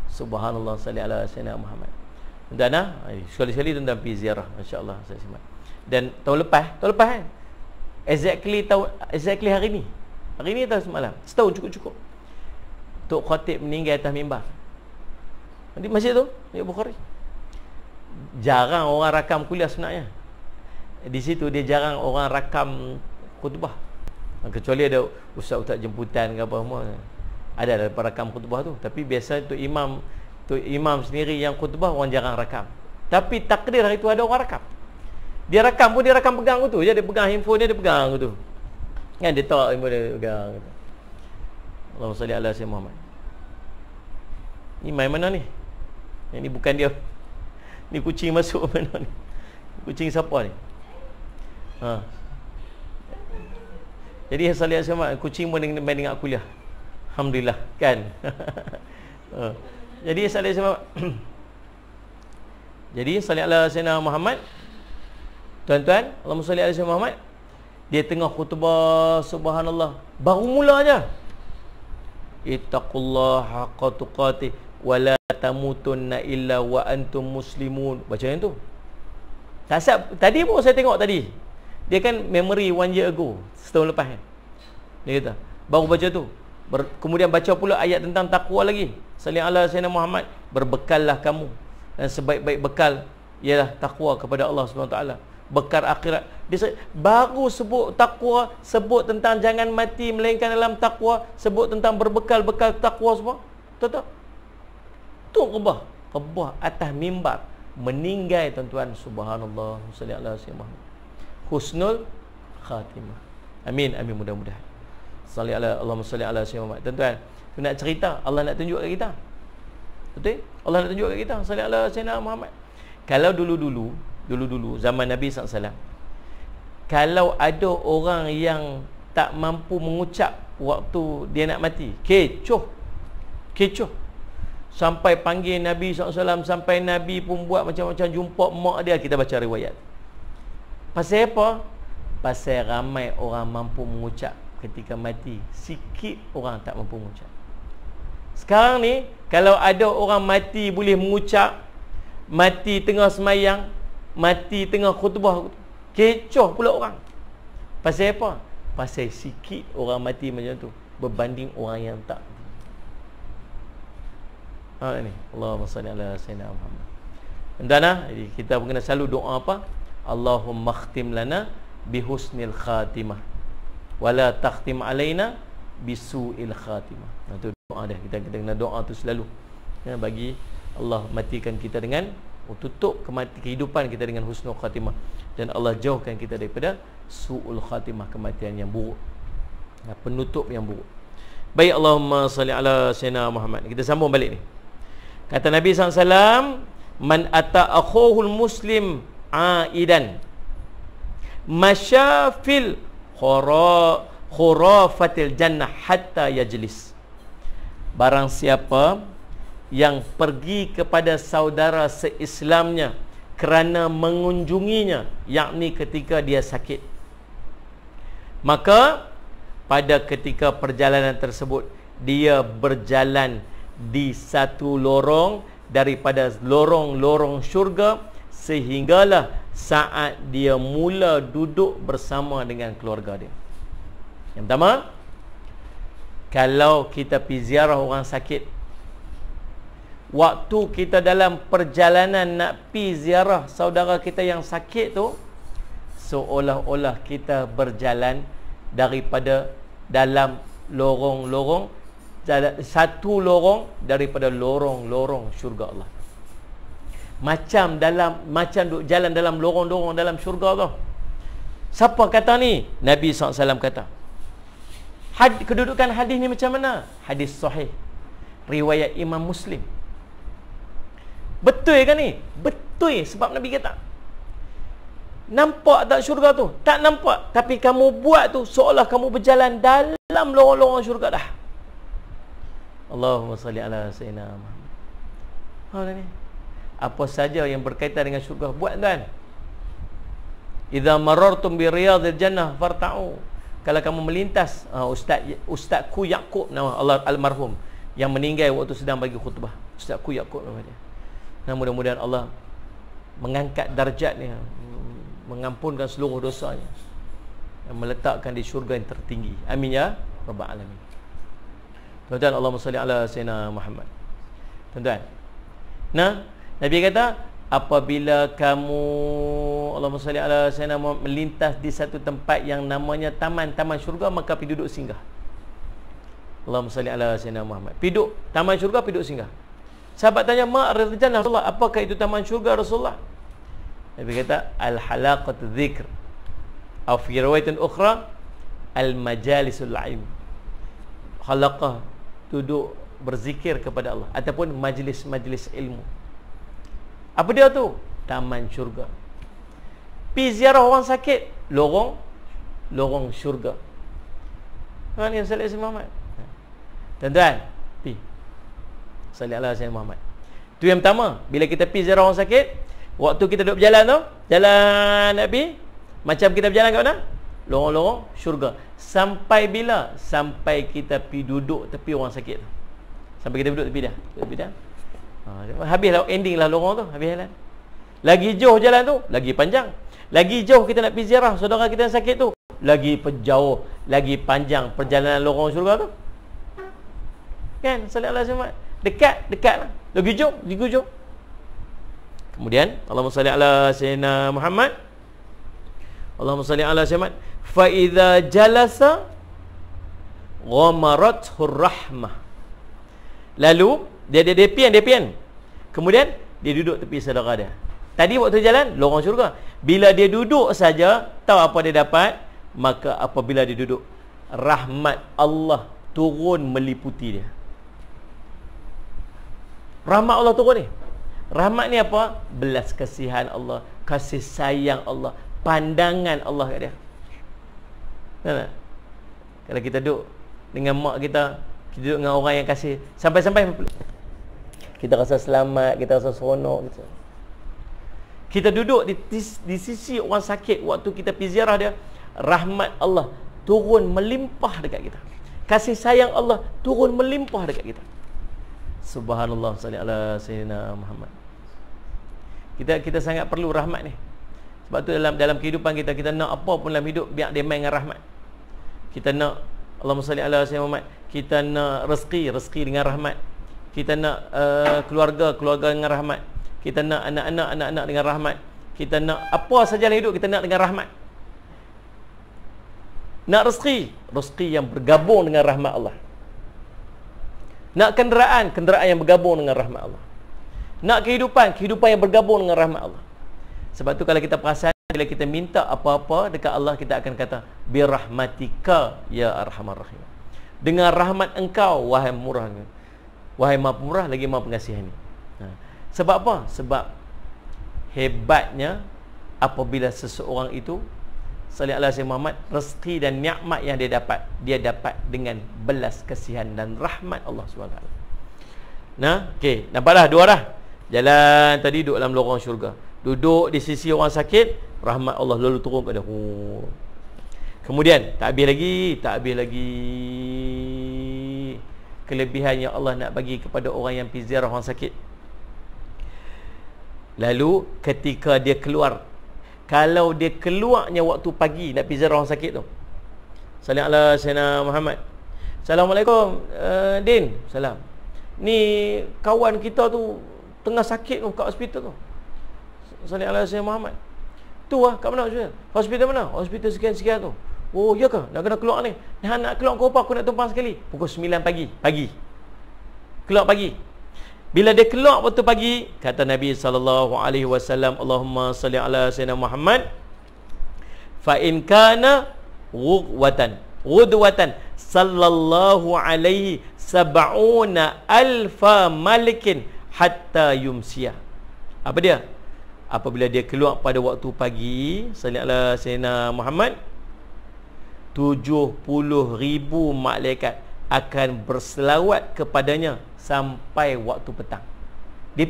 Subhanallah, salli ala sayyidina Muhammad. Tuan-tuan, sekali-sekali tuan-tuan pergi ziarah, masya-Allah, saya simak. Dan tahun lepas kan, exactly hari ni atau semalam, setahun cukup-cukup, Tok Khatib meninggal atas mimbar di masjid tu, di Bukhari. Jarang orang rakam kuliah sebenarnya. Di situ dia jarang orang rakam khutbah. Kecuali ada ustaz-ustaz jemputan ke apa semua. Ada dalam rakam khutbah tu. Tapi biasa tu imam sendiri yang khutbah, orang jarang rakam. Tapi takdir hari tu ada orang rakam. Dia rakam pun, dia rakam pegang tu. Dia pegang handphone dia pegang tu. Kan dia tak handphone dia pegang tu. Allahumma salli ala sayyidina Muhammad. Ni main mana ni? Yang ni bukan dia. Ni kucing masuk mana ni? Kucing siapa ni? Jadi salli ala sayyidina Muhammad, kucing pun main dengan kuliah. Alhamdulillah kan. Jadi salli ala Muhammad. Jadi salli ala sayyidina Muhammad. Tuan-tuan, Allahumma salli ala sayyidina Muhammad. Dia tengah khutbah, subhanallah, baru mula aja. Ittaqullaha haqqa tuqatih wa la tamutunna illa wa antum muslimun. Baca yang tu. Tadi pun saya tengok tadi. Dia kan memory 1 year ago, setahun lepas kan. Dia kata, baru baca tu. Kemudian baca pula ayat tentang takwa lagi. Salli ala sayyidina Muhammad. Berbekallah kamu, dan sebaik-baik bekal ialah takwa kepada Allah Subhanahu Wa Taala. Bekal akhirat. Dia baru sebut takwa, sebut tentang jangan mati melainkan dalam takwa, sebut tentang berbekal-bekal takwa semua. Tahu tak? Tu Kebah atas mimbar meninggal, tuan-tuan. Subhanallah, salli ala sayyidina Muhammad. Husnul khatimah. Amin, amin, mudah-mudahan. Allahumma salli ala sayyidina Muhammad. Tuan-tuan, nak cerita, Allah nak tunjuk kat kita. Betul? Allah nak tunjuk kat kita, sallallahu alaihi wasallam Muhammad. Kalau dulu-dulu zaman Nabi SAW, kalau ada orang yang tak mampu mengucap waktu dia nak mati, kecoh sampai panggil Nabi SAW, sampai Nabi pun buat macam-macam, jumpa mak dia. Kita baca riwayat. Pasal apa? Pasal ramai orang mampu mengucap ketika mati, sikit orang tak mampu mengucap. Sekarang ni kalau ada orang mati boleh mengucap, mati tengah semayang, mati tengah khutbah, kecoh pula orang. Pasal apa? Pasal sikit orang mati macam tu berbanding orang yang tak. Ini Allahumma salli ala sayyidina Muhammad. Tuan-tuan, kita kena selalu doa apa? Allahumma khtim lana bihusnil khatimah wala takhtim alaina bisu'il khatimah. Itu doa dia. Kita kena doa tu selalu, ya, bagi Allah matikan kita dengan, tutup kehidupan kita dengan husnul khatimah, dan Allah jauhkan kita daripada su'ul khatimah, kematian yang buruk, penutup yang buruk. Baik, Allahumma salli ala sayyidina Muhammad. Kita sambung balik ni. Kata Nabi SAW, man ata akhul muslim aidan masyafil khurafatil jannah hatta yajlis. Barang siapa yang pergi kepada saudara seislamnya kerana mengunjunginya, yakni ketika dia sakit, maka pada ketika perjalanan tersebut dia berjalan di satu lorong daripada lorong-lorong syurga, sehinggalah saat dia mula duduk bersama dengan keluarga dia. Yang pertama, kalau kita pergi ziarah orang sakit, waktu kita dalam perjalanan nak pergi ziarah saudara kita yang sakit tu, seolah-olah kita berjalan daripada dalam lorong-lorong, satu lorong daripada lorong-lorong syurga Allah. Macam duk jalan dalam lorong-lorong dalam syurga Allah. Siapa kata ni? Nabi SAW kata. Kedudukan hadis ni macam mana? Hadis sahih, riwayat Imam Muslim. Betul kan ni? Betul, sebab Nabi kata, nampak tak syurga tu? Tak nampak, tapi kamu buat tu seolah kamu berjalan dalam lorong-lorong syurga dah. Allahumma salli ala sayyidina Muhammad. Ni apa saja yang berkaitan dengan syurga buat, tuan. Idza marartum bi riyadil jannah farta'u. Kalau kamu melintas, Ustazku Yaqub, nama Allah almarhum, yang meninggal waktu sedang bagi khutbah, Ustazku Yaqub nama dia. Nah, mudah-mudahan Allah mengangkat darjatnya, mengampunkan seluruh dosanya, dan meletakkan di syurga yang tertinggi. Amin ya rabbal alamin. Tuan-tuan, Allahumma salli ala sayyidina Muhammad. Tuan-tuan, nah, Nabi kata, apabila kamu, Allahumma salli ala sayyidina Muhammad, melintas di satu tempat yang namanya taman syurga, maka pergi duduk singgah. Allahumma salli ala sayyidina Muhammad. Pergi duduk taman syurga, pergi duduk singgah. Sahabat tanya, ma ridjannah Rasulullah, apakah itu taman syurga Rasulullah? Nabi kata, al-halaqatu dzikr, atau fi riwayatin ukhra, al-majalisul ilm. Halaqah, duduk berzikir kepada Allah, ataupun majlis-majlis ilmu. Apa dia tu? Taman syurga. Pi ziarah orang sakit, lorong syurga. Tuan yang sallallahu alaihi Muhammad. Tuan-tuan, pi sallallahu alaihi Muhammad. Tu yang pertama, bila kita pi ziarah orang sakit, waktu kita duduk berjalan tu, jalan Nabi, macam kita berjalan kat mana? Lorong-lorong syurga. Sampai bila? Sampai kita pi duduk tepi orang sakit tu. Sampai kita duduk tepi dah. Habislah, ending lah lorong tu, habis jalan. Lagi jauh jalan tu, lagi panjang. Lagi jauh kita nak pergi ziarah saudara kita yang sakit tu, lagi jauh, lagi panjang perjalanan lorong syurga tu. Kan? Sallallahu alaihi wasallam. Dekat lah. Lagi jauh. Kemudian Allahumma salli ala sayyidina Muhammad. Allahumma salli ala sayyidina Muhammad. Fa idza jalasa ghamarathu rahmah. Lalu dia pian. Kemudian dia duduk tepi saudara dia. Tadi waktu jalan lorong syurga. Bila dia duduk saja, tahu apa dia dapat? Maka apabila dia duduk, rahmat Allah turun meliputi dia. Rahmat Allah turun ni. Rahmat ni apa? Belas kasihan Allah, kasih sayang Allah, pandangan Allah kat dia. Tahu tak? Kalau kita duduk dengan mak kita, kita duduk dengan orang yang kasih, sampai-sampai kita rasa selamat, kita rasa seronok gitu. Kita duduk di sisi orang sakit waktu kita pergi ziarah dia, rahmat Allah turun melimpah dekat kita. Kasih sayang Allah turun melimpah dekat kita. Subhanallah, salli ala sayyidina Muhammad. Kita sangat perlu rahmat ni. Sebab tu dalam kehidupan kita nak apa pun dalam hidup, biar dia main dengan rahmat. Kita nak, Allahumma salli ala sayyidina Muhammad, kita nak rezeki dengan rahmat. Kita nak keluarga dengan rahmat. Kita nak anak-anak dengan rahmat. Kita nak apa saja dalam hidup, kita nak dengan rahmat. Nak rezeki yang bergabung dengan rahmat Allah. Nak kenderaan yang bergabung dengan rahmat Allah. Nak kehidupan yang bergabung dengan rahmat Allah. Sebab tu kalau kita perasan, bila kita minta apa-apa dekat Allah, kita akan kata birahmatika ya arhamar rahim. Dengan rahmat engkau wahai murah, wahai maha pemurah lagi maha pengasihani. Sebab apa? Sebab hebatnya apabila seseorang itu sallallahu alaihi Muhammad, rezeki dan nikmat yang dia dapat dengan belas kasihan dan rahmat Allah SWT. Nah, okey, nampak dah dua dah. Jalan tadi duduk dalam lorong syurga. Duduk di sisi orang sakit, rahmat Allah lalu turun pada. Kemudian tak habis lagi kelebihan yang Allah nak bagi kepada orang yang pergi ziarah orang sakit. Lalu ketika dia keluar, kalau dia keluarnya waktu pagi nak pergi ziarah orang sakit tu, sallallahu alaihi sayyidina Muhammad, Assalamualaikum Din, salam. Ni kawan kita tu tengah sakit tu kat hospital tu, sallallahu alaihi sayyidina Muhammad. Tu lah, kat mana hospital? Hospital mana? Hospital sekian-sekian tu. Oh, ya ke? Nak kena keluar ni. Nak keluar kau apa? Aku nak tumpang sekali. Pukul 9 pagi. Keluar pagi. Bila dia keluar waktu pagi, kata Nabi SAW, Allahumma salli ala sayyidina Muhammad, fa in kana ghudwatan sallallahu alaihi sab'una alfa malikin hatta yumsiyah. Apa dia? Apabila dia keluar pada waktu pagi, salli ala sayyidina Muhammad, 70,000 malaikat akan berselawat kepadanya sampai waktu petang. Dia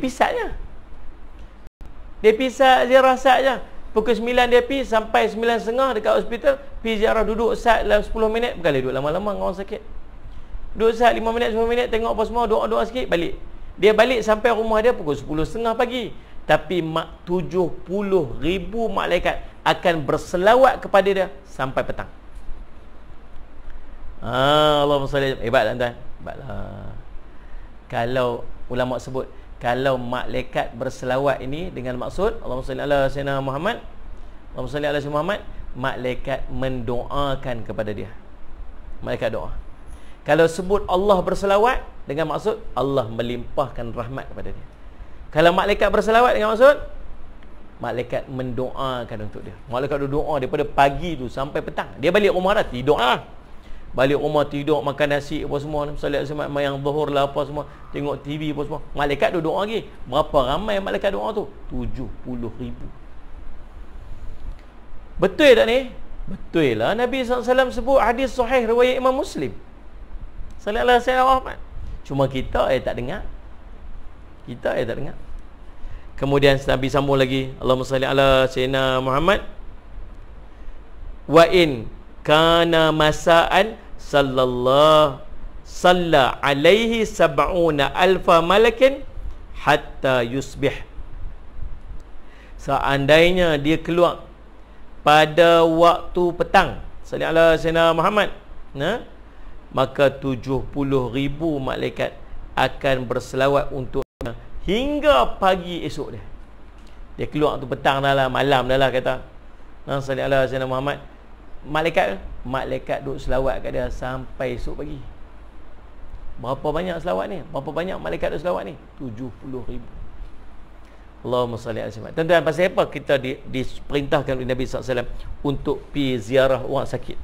pisat ziarah sat je. Pukul 9 dia pergi sampai 9.30 dekat hospital, pergi ziarah, duduk sat dalam 10 minit, bukanlah duduk lama-lama dengan orang sakit. Duduk sat 5 minit 10 minit, tengok apa semua, doa-doa sikit, balik. Dia balik sampai rumah dia pukul 10.30 pagi. Tapi 70,000 malaikat akan berselawat kepada dia sampai petang. Allahumma salli. Hebat tak tuan? Hebatlah. Kalau ulama sebut, kalau malaikat berselawat ini dengan maksud Allahumma salli ala sayyidina Muhammad, Allahumma salli ala sayyidina Muhammad, malaikat mendoakan kepada dia. Malaikat doa. Kalau sebut Allah berselawat dengan maksud Allah melimpahkan rahmat kepada dia. Kalau malaikat berselawat dengan maksud malaikat mendoakan untuk dia. Malaikat doa daripada pagi tu sampai petang. Dia balik rumah dah tidur lah. Balik rumah tidur, makan nasi apa semua, salat sembahyang zuhur lah apa semua, tengok TV apa semua. Malaikat duduk doa lagi. Berapa ramai malaikat doa tu? 70,000. Betul tak ni? Betul lah. Nabi SAW sebut hadis sahih riwayat Imam Muslim. Sallallahu alaihi wasallam. Cuma kita tak dengar. Kemudian Nabi sambung lagi, Allahumma salli ala sayyidina Muhammad, wa in kana masa'an salla alaihi sab'una alfa malakin hatta yusbih. Seandainya dia keluar pada waktu petang, salli ala sayyidina Muhammad, maka 70,000 malaikat akan berselawat untuknya hingga pagi esok dia. Dia keluar tu petang dah lah, malam dah lah kata. Salli ala sayyidina Muhammad. Malaikat duduk selawat kat dia sampai esok pagi. Berapa banyak selawat ni? Berapa banyak malaikat duduk selawat ni? 70,000. Allahumma salli ala sayyidina. Tuan-tuan, pasal apa kita diperintahkan oleh Nabi SAW untuk pergi ziarah orang sakit?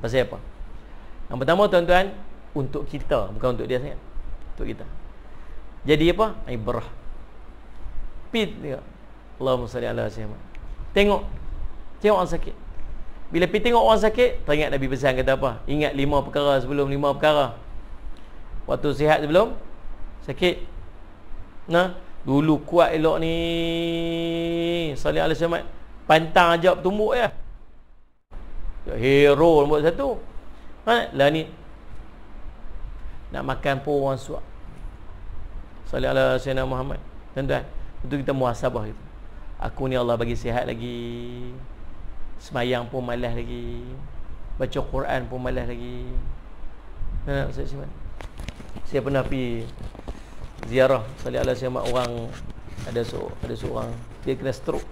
Pasal apa? Yang pertama tuan-tuan, untuk kita, bukan untuk dia sangat. Untuk kita. Jadi apa? Ibrah. Pi tengok. Allahumma salli ala sayyidina. Tengok orang sakit. Bila pi tengok orang sakit, teringat Nabi pesan kata apa? Ingat 5 perkara sebelum 5 perkara. Waktu sihat sebelum sakit. Nah, dulu kuat elok ni. Salli ala sayyidina. Pantang ajak tumbuk ya. Hero nombor 1. Lah ni nak makan pun orang suap. Salli ala sayyidina Muhammad. Tuan-tuan, itu kita muhasabah gitu. Aku ni Allah bagi sihat lagi. Semayang pun malas lagi. Baca Quran pun malas lagi. Saya pernah pergi ziarah salli ala sayyidina orang, ada seorang dia kena stroke.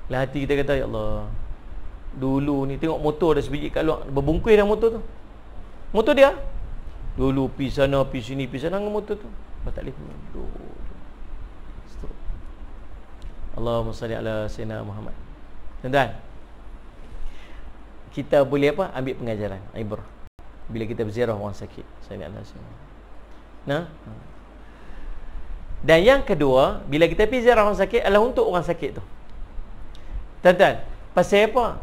Lah hati kita kata, ya Allah, dulu ni tengok motor dah sebiji kat luar, berbungkus dah motor tu. Motor dia dulu pi sana pi sini pi sana dengan motor tu. Tak boleh. Allahumma salli ala sayyidina Muhammad. Tuan-tuan, kita boleh apa? Ambil pengajaran, ibrah bila kita berziarah orang sakit. Sallallahu alaihi wasallam. Nah. Dan yang kedua, bila kita pergi ziarah orang sakit adalah untuk orang sakit tu. Tuan-tuan, pasal apa?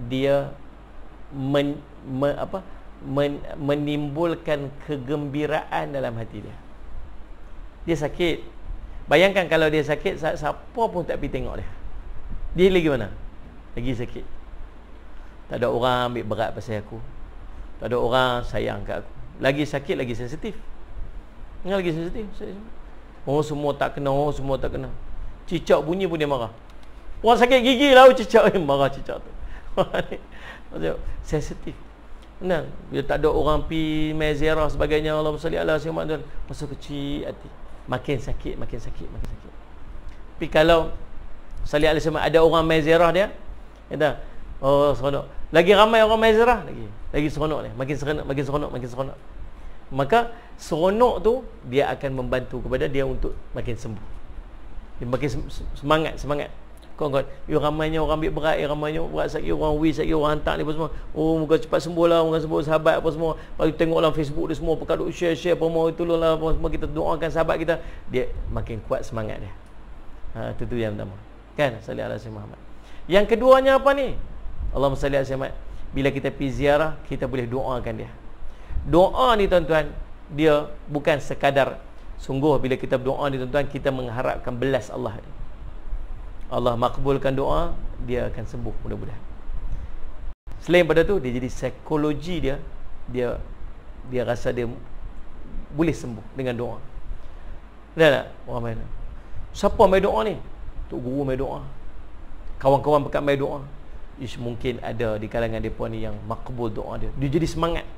Dia menimbulkan kegembiraan dalam hati dia. Dia sakit. Bayangkan kalau dia sakit, siapa pun tak pergi tengok dia. Dia lagi mana? Lagi sakit. Tak ada orang ambil berat pasal aku. Tak ada orang sayang kat aku. Lagi sakit, lagi sensitif. Lagi sensitif. Oh, semua tak kena. Oh, semua tak kena. Cicak bunyi pun dia marah. Orang sakit gigi lah cicak. Marah cicak tu. Sensitif. Benar. Bila tak ada orang pergi mai ziarah sebagainya, Allahumma salli ala sayyidina, masa kecil hati. Makin sakit. Tapi kalau salli alaihi wasallam ada orang mai ziarah dia, kata, oh seronok. Lagi ramai orang mai ziarah lagi seronok dia. Makin seronok. Maka seronok tu dia akan membantu kepada dia untuk makin sembuh. Dia makin semangat. Kau ramainya orang ambil berat, ramainya berat sakit, orang wish sakit, orang hantar ni apa semua. Oh, moga cepat sembuh lah, moga sembuh sahabat apa semua. Bagi tengok dalam Facebook dia semua perkara share promo tolonglah apa semua, kita doakan sahabat kita, dia makin kuat semangat dia. Itu yang pertama. Kan? Salli ala sayyidina Muhammad. Yang keduanya apa ni? Allahumma salli ala sayyidina Muhammad. Bila kita pergi ziarah, kita boleh doakan dia. Doa ni tuan-tuan, dia bukan sekadar sungguh bila kita berdoa ni tuan-tuan, kita mengharapkan belas Allah. Allah makbulkan doa, dia akan sembuh mudah-mudahan. Selain pada tu, dia jadi psikologi dia rasa dia boleh sembuh dengan doa. Dah tak? Orang main. Siapa main doa ni? Tok guru main doa. Kawan-kawan pekat main doa. Mungkin ada di kalangan depa ni yang makbul doa dia. Dia jadi semangat.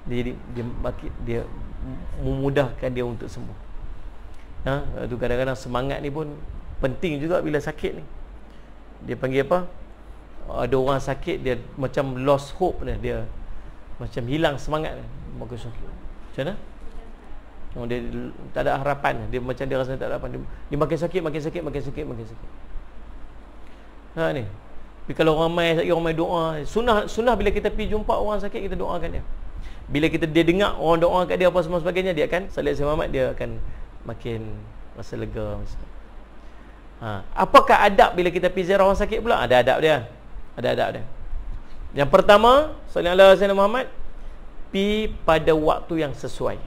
Dia memudahkan dia untuk sembuh. Tu kadang-kadang semangat ni pun penting juga bila sakit ni. Dia panggil apa? Ada orang sakit, dia macam lost hope dia macam hilang semangat dia. Macam mana? Dia tak ada harapan. Dia macam dia rasa tak ada harapan. Dia makin sakit. Ni. Tapi kalau ramai doa, sunnah bila kita pergi jumpa orang sakit, kita doakan dia. Bila dia dengar orang doa kat dia apa semua sebagainya, dia akan salli alaihi Muhammad, dia akan makin rasa lega. Apakah adab bila kita pergi ziarah orang sakit pula? Ada adab dia. Yang pertama, sallallahu alaihi Muhammad, pergi pada waktu yang sesuai.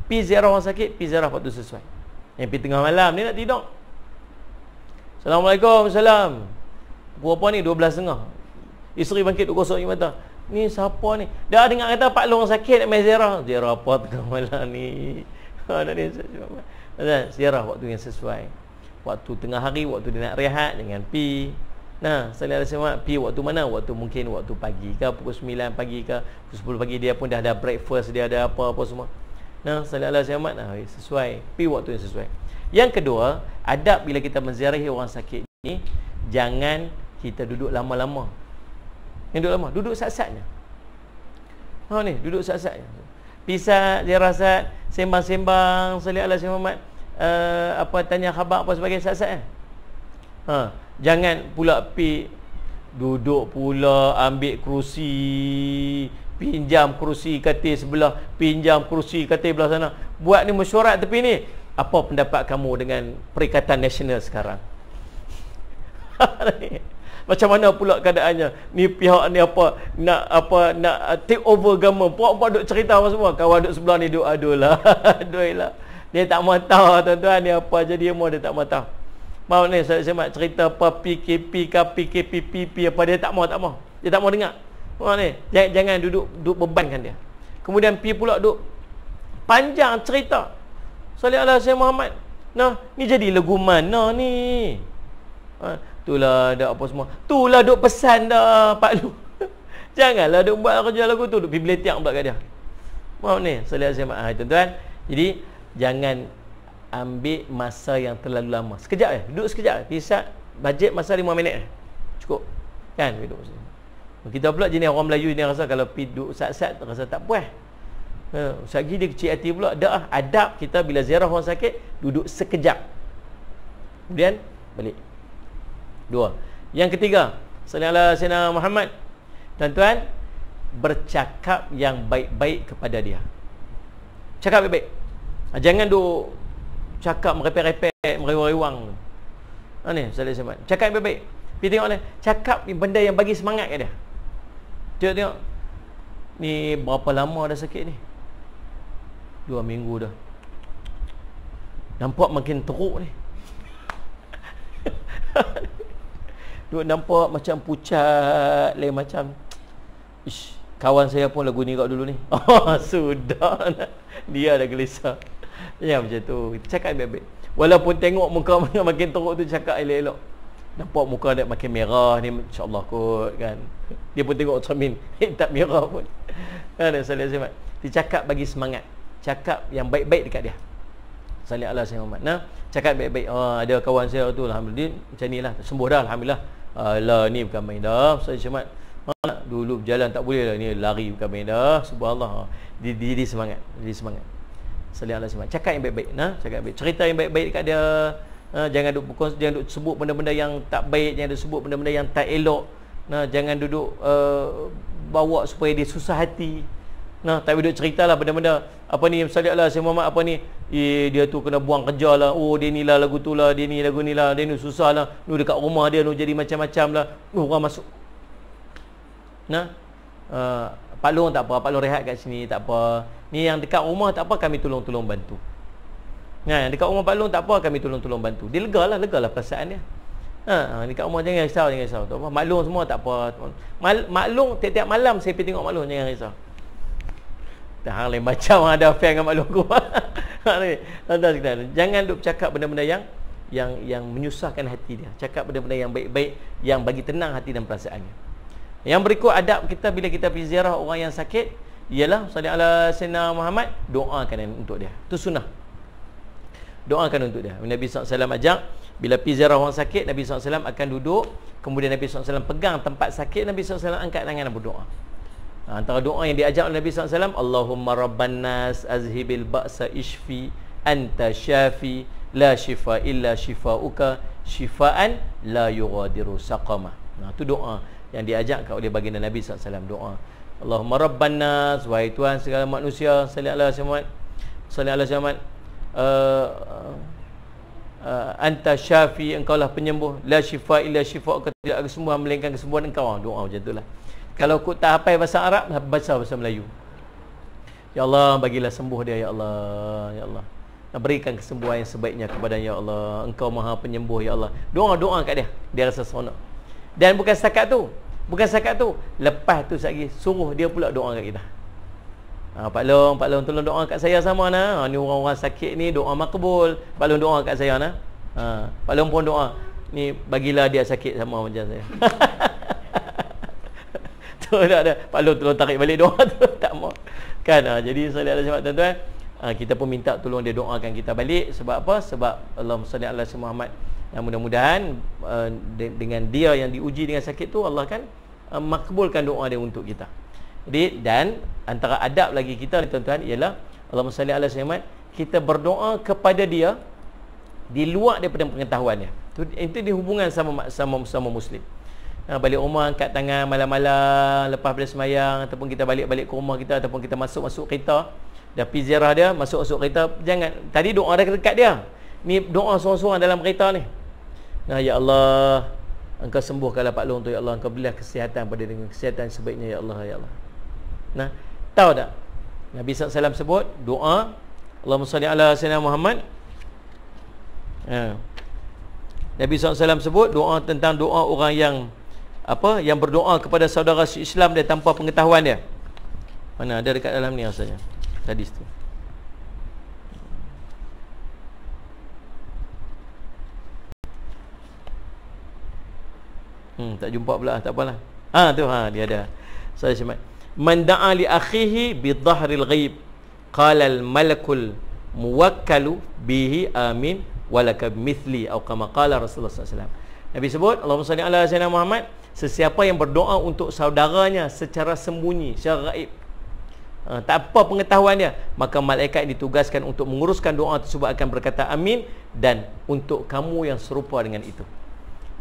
Pergi ziarah orang sakit, pergi ziarah waktu sesuai. Yang pergi tengah malam ni nak tidur. Assalamualaikum, salam. Pukul apa ni? 12.30. Isteri bangkit duk gosok mata. Ni siapa ni? Dah dengar kata Pak Long sakit nak mai ziarah. Ziarah apa tengah malam ni? Ziarah waktu yang sesuai. Waktu tengah hari, waktu dia nak rehat, jangan pi. Sallallahu alaihi wasallam pi waktu mana? Waktu mungkin waktu pagi ke, pukul 9 pagi ke, pukul 10 pagi, dia pun dah ada breakfast, dia ada apa-apa semua. Sallallahu alaihi wasallam sesuai, pi waktu yang sesuai. Yang kedua, adab bila kita menziarahi orang sakit ni, jangan kita duduk lama-lama. Duduk sat-satnya. Duduk sat-satnya. Pisah dia rasa sembang-sembang sallallahu alaihi wasallam, tanya khabar apa sebagainya sat-sat. Jangan pula duduk pula ambil kerusi, pinjam kerusi katil sebelah, pinjam kerusi katil belah sana. Buat ni mesyuarat tepi ni. Apa pendapat kamu dengan Perikatan Nasional sekarang? Macam mana pula keadaannya? Ni pihak ni nak take over government. Puak-puak duk cerita apa semua. Kawan duk sebelah ni duk adulah. Adulah. Dia tak mahu tahu tuan-tuan ni apa jadi semua dia tak mahu tahu. Mau ni saya cerita apa PKP ke PKPP apa dia tak mahu. Dia tak mahu dengar. Mau ni jangan duduk bebankan dia. Kemudian pi pula duk panjang cerita. Salih ala Sayyidina Muhammad. Nah, ni jadi lagu mana ni? Itulah dak apa semua. Itulah duk pesan dah Pak Lu. Janganlah duk buat kerja lagu tu duk pergi beletiak pula kat dia. Mau ni salih ala Sayyidina Muhammad. Tuan-tuan, jadi jangan ambil masa yang terlalu lama. Sekejap duduk sekejap. Pisat bajet masa 5 minit cukup. Kan duduk sini. Kita pula jenis orang Melayu ni rasa kalau pergi duduk sat-sat rasa tak puas. Ustaz Gi dia kecil hati pula. Dah adab kita bila ziarah orang sakit duduk sekejap. Kemudian balik. 2. Yang ketiga, sallallahu alaihi wasallam Muhammad. Tuan-tuan, bercakap yang baik-baik kepada dia. Cakap baik-baik. Jangan duk cakap merepek-repek, meriwang-riwang. Ni sallallahu alaihi wasallam. Cakap baik-baik. Pergi tengok ni, cakap benda yang bagi semangat kat dia. Tengok. Ni berapa lama dah sakit ni? 2 minggu dah. Nampak makin teruk ni. Duk nampak macam pucat, lain macam. Ish, kawan saya pun lagu ni kat dulu ni. Oh, sudah. Dia dah gelisah. Ya macam tu. Cakap baik-baik. Walaupun tengok muka makin teruk tu, cakap elok-elok. Nampak muka dia makin merah ni, insya-Allah kot kan. Dia pun tengok cermin, tak merah pun. Kan sallallahu alaihi. Dia cakap bagi semangat. Cakap yang baik-baik dekat dia. Sallallahu alaihi wasallam. Nah, cakap baik-baik. Ada kawan saya tu alhamdulillah macam nilah, sembuh dah alhamdulillah. Alah ni bukan main dah. Sallallahu alaihi. Dulu berjalan tak boleh lah, ni lari bukan main dah. Subhanallah. Dia semangat, dia semangat. Sallallahu alaihi wasallam. Cakap yang baik-baik, nah, cakap baik. Cerita yang baik-baik dekat dia. Jangan duk sebut benda-benda yang tak baik, jangan duk sebut benda-benda yang tak elok. Nah, jangan duduk bawa supaya dia susah hati. Nah, tapi duk ceritalah benda-benda apa ni sallallahu alaihi wasallam apa ni, dia tu kena buang kerja lah. Oh, dia ni lah lagu tu lah, dia ni lagu ni lah, dia ni susah lah. Nu dekat rumah dia nu jadi macam-macam lah. Orang masuk. Nah, Pak Long tak apa, Pak Long rehat kat sini tak apa. Ni yang dekat rumah tak apa, kami tolong bantu. Nah, dekat rumah Pak Long tak apa, kami tolong bantu. Dia legalah perasaan dia. Dekat rumah jangan risau. Tak apa. Maklum semua tak apa. Maklum tiap-tiap malam saya pergi tengok maklum, jangan risau. Tak hang lain macam ada affair dengan maklum aku. Jangan duk cakap benda-benda yang menyusahkan hati dia. Cakap benda-benda yang baik-baik yang bagi tenang hati dan perasaannya. Yang berikut adab kita bila kita pergi ziarah orang yang sakit ialah sallallahu alaihi wasallam Muhammad, doakan untuk dia. Itu sunnah. Doakan untuk dia. Nabi SAW ajak bila pergi ziarah orang sakit, Nabi SAW akan duduk, kemudian Nabi SAW pegang tempat sakit, Nabi SAW angkat tangan dan berdoa. Antara doa yang diajar oleh Nabi SAW, Allahumma rabban nas azhibil ba'sa ishfi anta syafi la shifa illa shifauka shifaan la yughadiru saqama. Itu doa yang diajarkan oleh baginda Nabi SAW. Doa Allahumma rabban nas, wahai Tuhan segala manusia, sallallahu alaihi wasallam, anta syafi, engkaulah penyembuh, la syifa illa syifauka, tidak ada kesembuhan melainkan kesembuhan engkau. Doa macam itulah. Kalau kau tak hafal bahasa Arab, baca bahasa Melayu. Ya Allah, bagilah sembuh dia, ya Allah, ya Allah. Berikan kesembuhan yang sebaiknya kepada ya Allah. Engkau Maha Penyembuh, ya Allah. Doa kat dia, dia rasa seronok. Dan bukan setakat tu, lepas tu lagi suruh dia pula doa kat kita. Pak Long tolong doa kat saya sama nah. Ni orang-orang sakit ni doa makbul. Pak Long doa kat saya nah. Pak Long pun doa. Ni bagilah dia sakit sama macam saya. Tu dah ada. Pak Long tolong tarik balik doa tu. Tak mau. Kan jadi sallallahu alaihi wasallam tuan-tuan, kita pun minta tolong dia doakan kita balik. Sebab apa? Sebab Allahumma shalli ala Muhammad. Dan mudah-mudahan dengan dia yang diuji dengan sakit tu, Allah kan makbulkan doa dia untuk kita. Jadi, dan antara adab lagi kita tuan-tuan ialah Allahumma salli ala Muhammad, kita berdoa kepada dia di luar daripada pengetahuannya. Itu dihubungan sama muslim. Balik rumah angkat tangan malam-malam lepas pada semayang, ataupun kita balik-balik ke rumah kita, ataupun kita masuk kereta, dah pergi ziarah dia, masuk kereta, jangan tadi doa dah dekat dia. Ni doa seorang-seorang dalam kereta ni. Ya Allah, Engkau sembuhkanlah Pak Long tu, ya Allah, Engkau berilah kesihatan pada dengan kesihatan sebaiknya, ya Allah, ya Allah. Tahu tak? Nabi SAW sebut doa Allahumma salli ala sayyidina Muhammad. Nabi SAW sebut doa tentang doa orang yang berdoa kepada saudara Islam dia tanpa pengetahuan dia. Mana ada dekat dalam ni rasanya. Hadis tu. Tak jumpa pula, tak apalah. Tu dia ada. Saya semat. Man da'a li akhihi bi dhahril ghaib qala al malakul muwakkalu bihi amin walaka mithli atau kama qala Rasulullah SAW. Nabi sebut Allahumma salli ala sayyidina Muhammad, sesiapa yang berdoa untuk saudaranya secara sembunyi, secara gaib, tak apa pengetahuan dia, maka malaikat ditugaskan untuk menguruskan doa tersebut akan berkata amin, dan untuk kamu yang serupa dengan itu.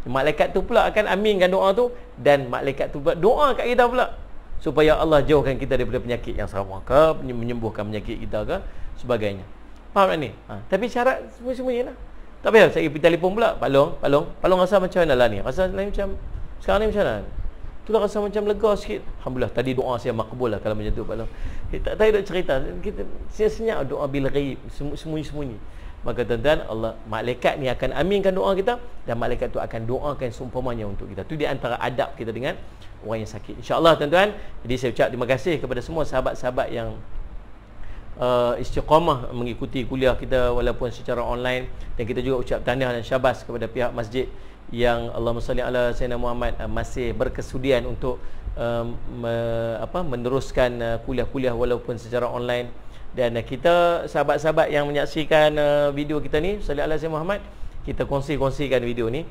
Malaikat tu pula akan aminkan doa tu, dan malaikat tu pula doa kat kita pula supaya Allah jauhkan kita daripada penyakit yang sama ke, menyembuhkan penyakit kita ke, sebagainya. Faham tak ni? Tapi syarat semua-semuanya lah. Tak payah saya pergi telefon pula, Pak Long rasa macam mana lah ni? Rasa lain macam sekarang ni macam mana? Itulah rasa macam lega sikit. Alhamdulillah tadi doa saya makbul lah kalau macam tu, Pak Long. Tak tahu nak cerita. Kita senyap doa bil ghaib, sembunyi-sembunyi. Maka tuan-tuan, Allah, malaikat ni akan aminkan doa kita, dan malaikat tu akan doakan seumpamanya untuk kita. Tu di antara adab kita dengan orang yang sakit. InsyaAllah tuan-tuan. Jadi saya ucap terima kasih kepada semua sahabat-sahabat yang istiqamah mengikuti kuliah kita walaupun secara online, dan kita juga ucap tahniah dan syabas kepada pihak masjid yang Allahumma salli ala sayyidina Muhammad masih berkesudian untuk meneruskan kuliah-kuliah walaupun secara online. Dan kita sahabat-sahabat yang menyaksikan video kita ni, salli ala sayyidina Muhammad, kita kongsikan video ni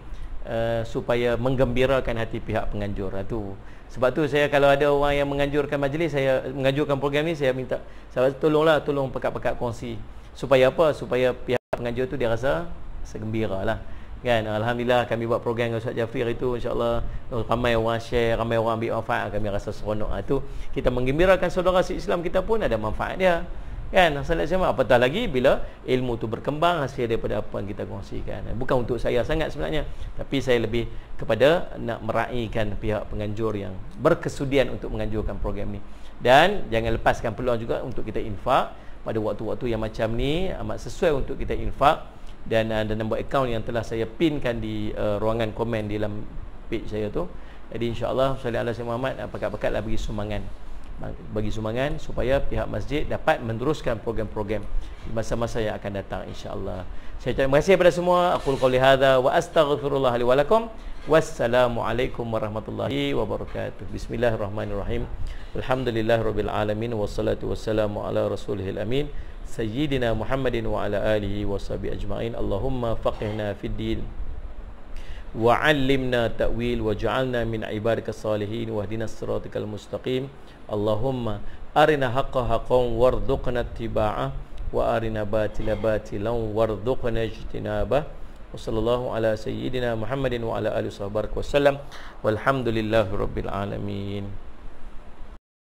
supaya menggembirakan hati pihak penganjur. Tu sebab tu saya kalau ada orang yang menganjurkan majlis, saya menganjurkan program ni, saya minta sahabat tolong pekat-pekat kongsi, supaya apa? Supaya pihak penganjur tu dia rasa segembira lah kan. Alhamdulillah kami buat program dengan Ustaz Jafir itu, insya-Allah ramai orang share, ramai orang ambil manfaat, kami rasa seronok. Tu kita menggembirakan saudara Islam kita pun ada manfaat dia kan. Apatah lagi bila ilmu tu berkembang hasil daripada apa yang kita kongsikan. Bukan untuk saya sangat sebenarnya, tapi saya lebih kepada nak meraihkan pihak penganjur yang berkesudian untuk menganjurkan program ni. Dan jangan lepaskan peluang juga untuk kita infak pada waktu-waktu yang macam ni, amat sesuai untuk kita infak. Dan nombor akaun yang telah saya pinkan di ruangan komen di dalam page saya tu. Jadi insya-Allah sallallahu alaihi Muhammad pakat-pakatlah bagi sumbangan supaya pihak masjid dapat meneruskan program-program di masa-masa yang akan datang, insya-Allah. Saya terima kasih kepada semua. Aqul qouli hadza wa astaghfirullah li wa lakum. Wassalamualaikum warahmatullahi wabarakatuh. Bismillahirrahmanirrahim. Alhamdulillahirabbil alamin wassalatu wassalamu ala rasulihil amin sayyidina Muhammadin wa ala alihi washabihi ajmain. Allahumma faqihna fid din wa 'allimna ta'wil waj'alna min ibadikas salihin wahdinas siratal mustaqim. Allahumma arina haqqa haqqan warzuqna ittiba'ah wa arina batila batilan warzuqna ijtinabah. Wa sallallahu ala sayyidina Muhammadin wa ala alihi wasallam walhamdulillahi rabbil alamin.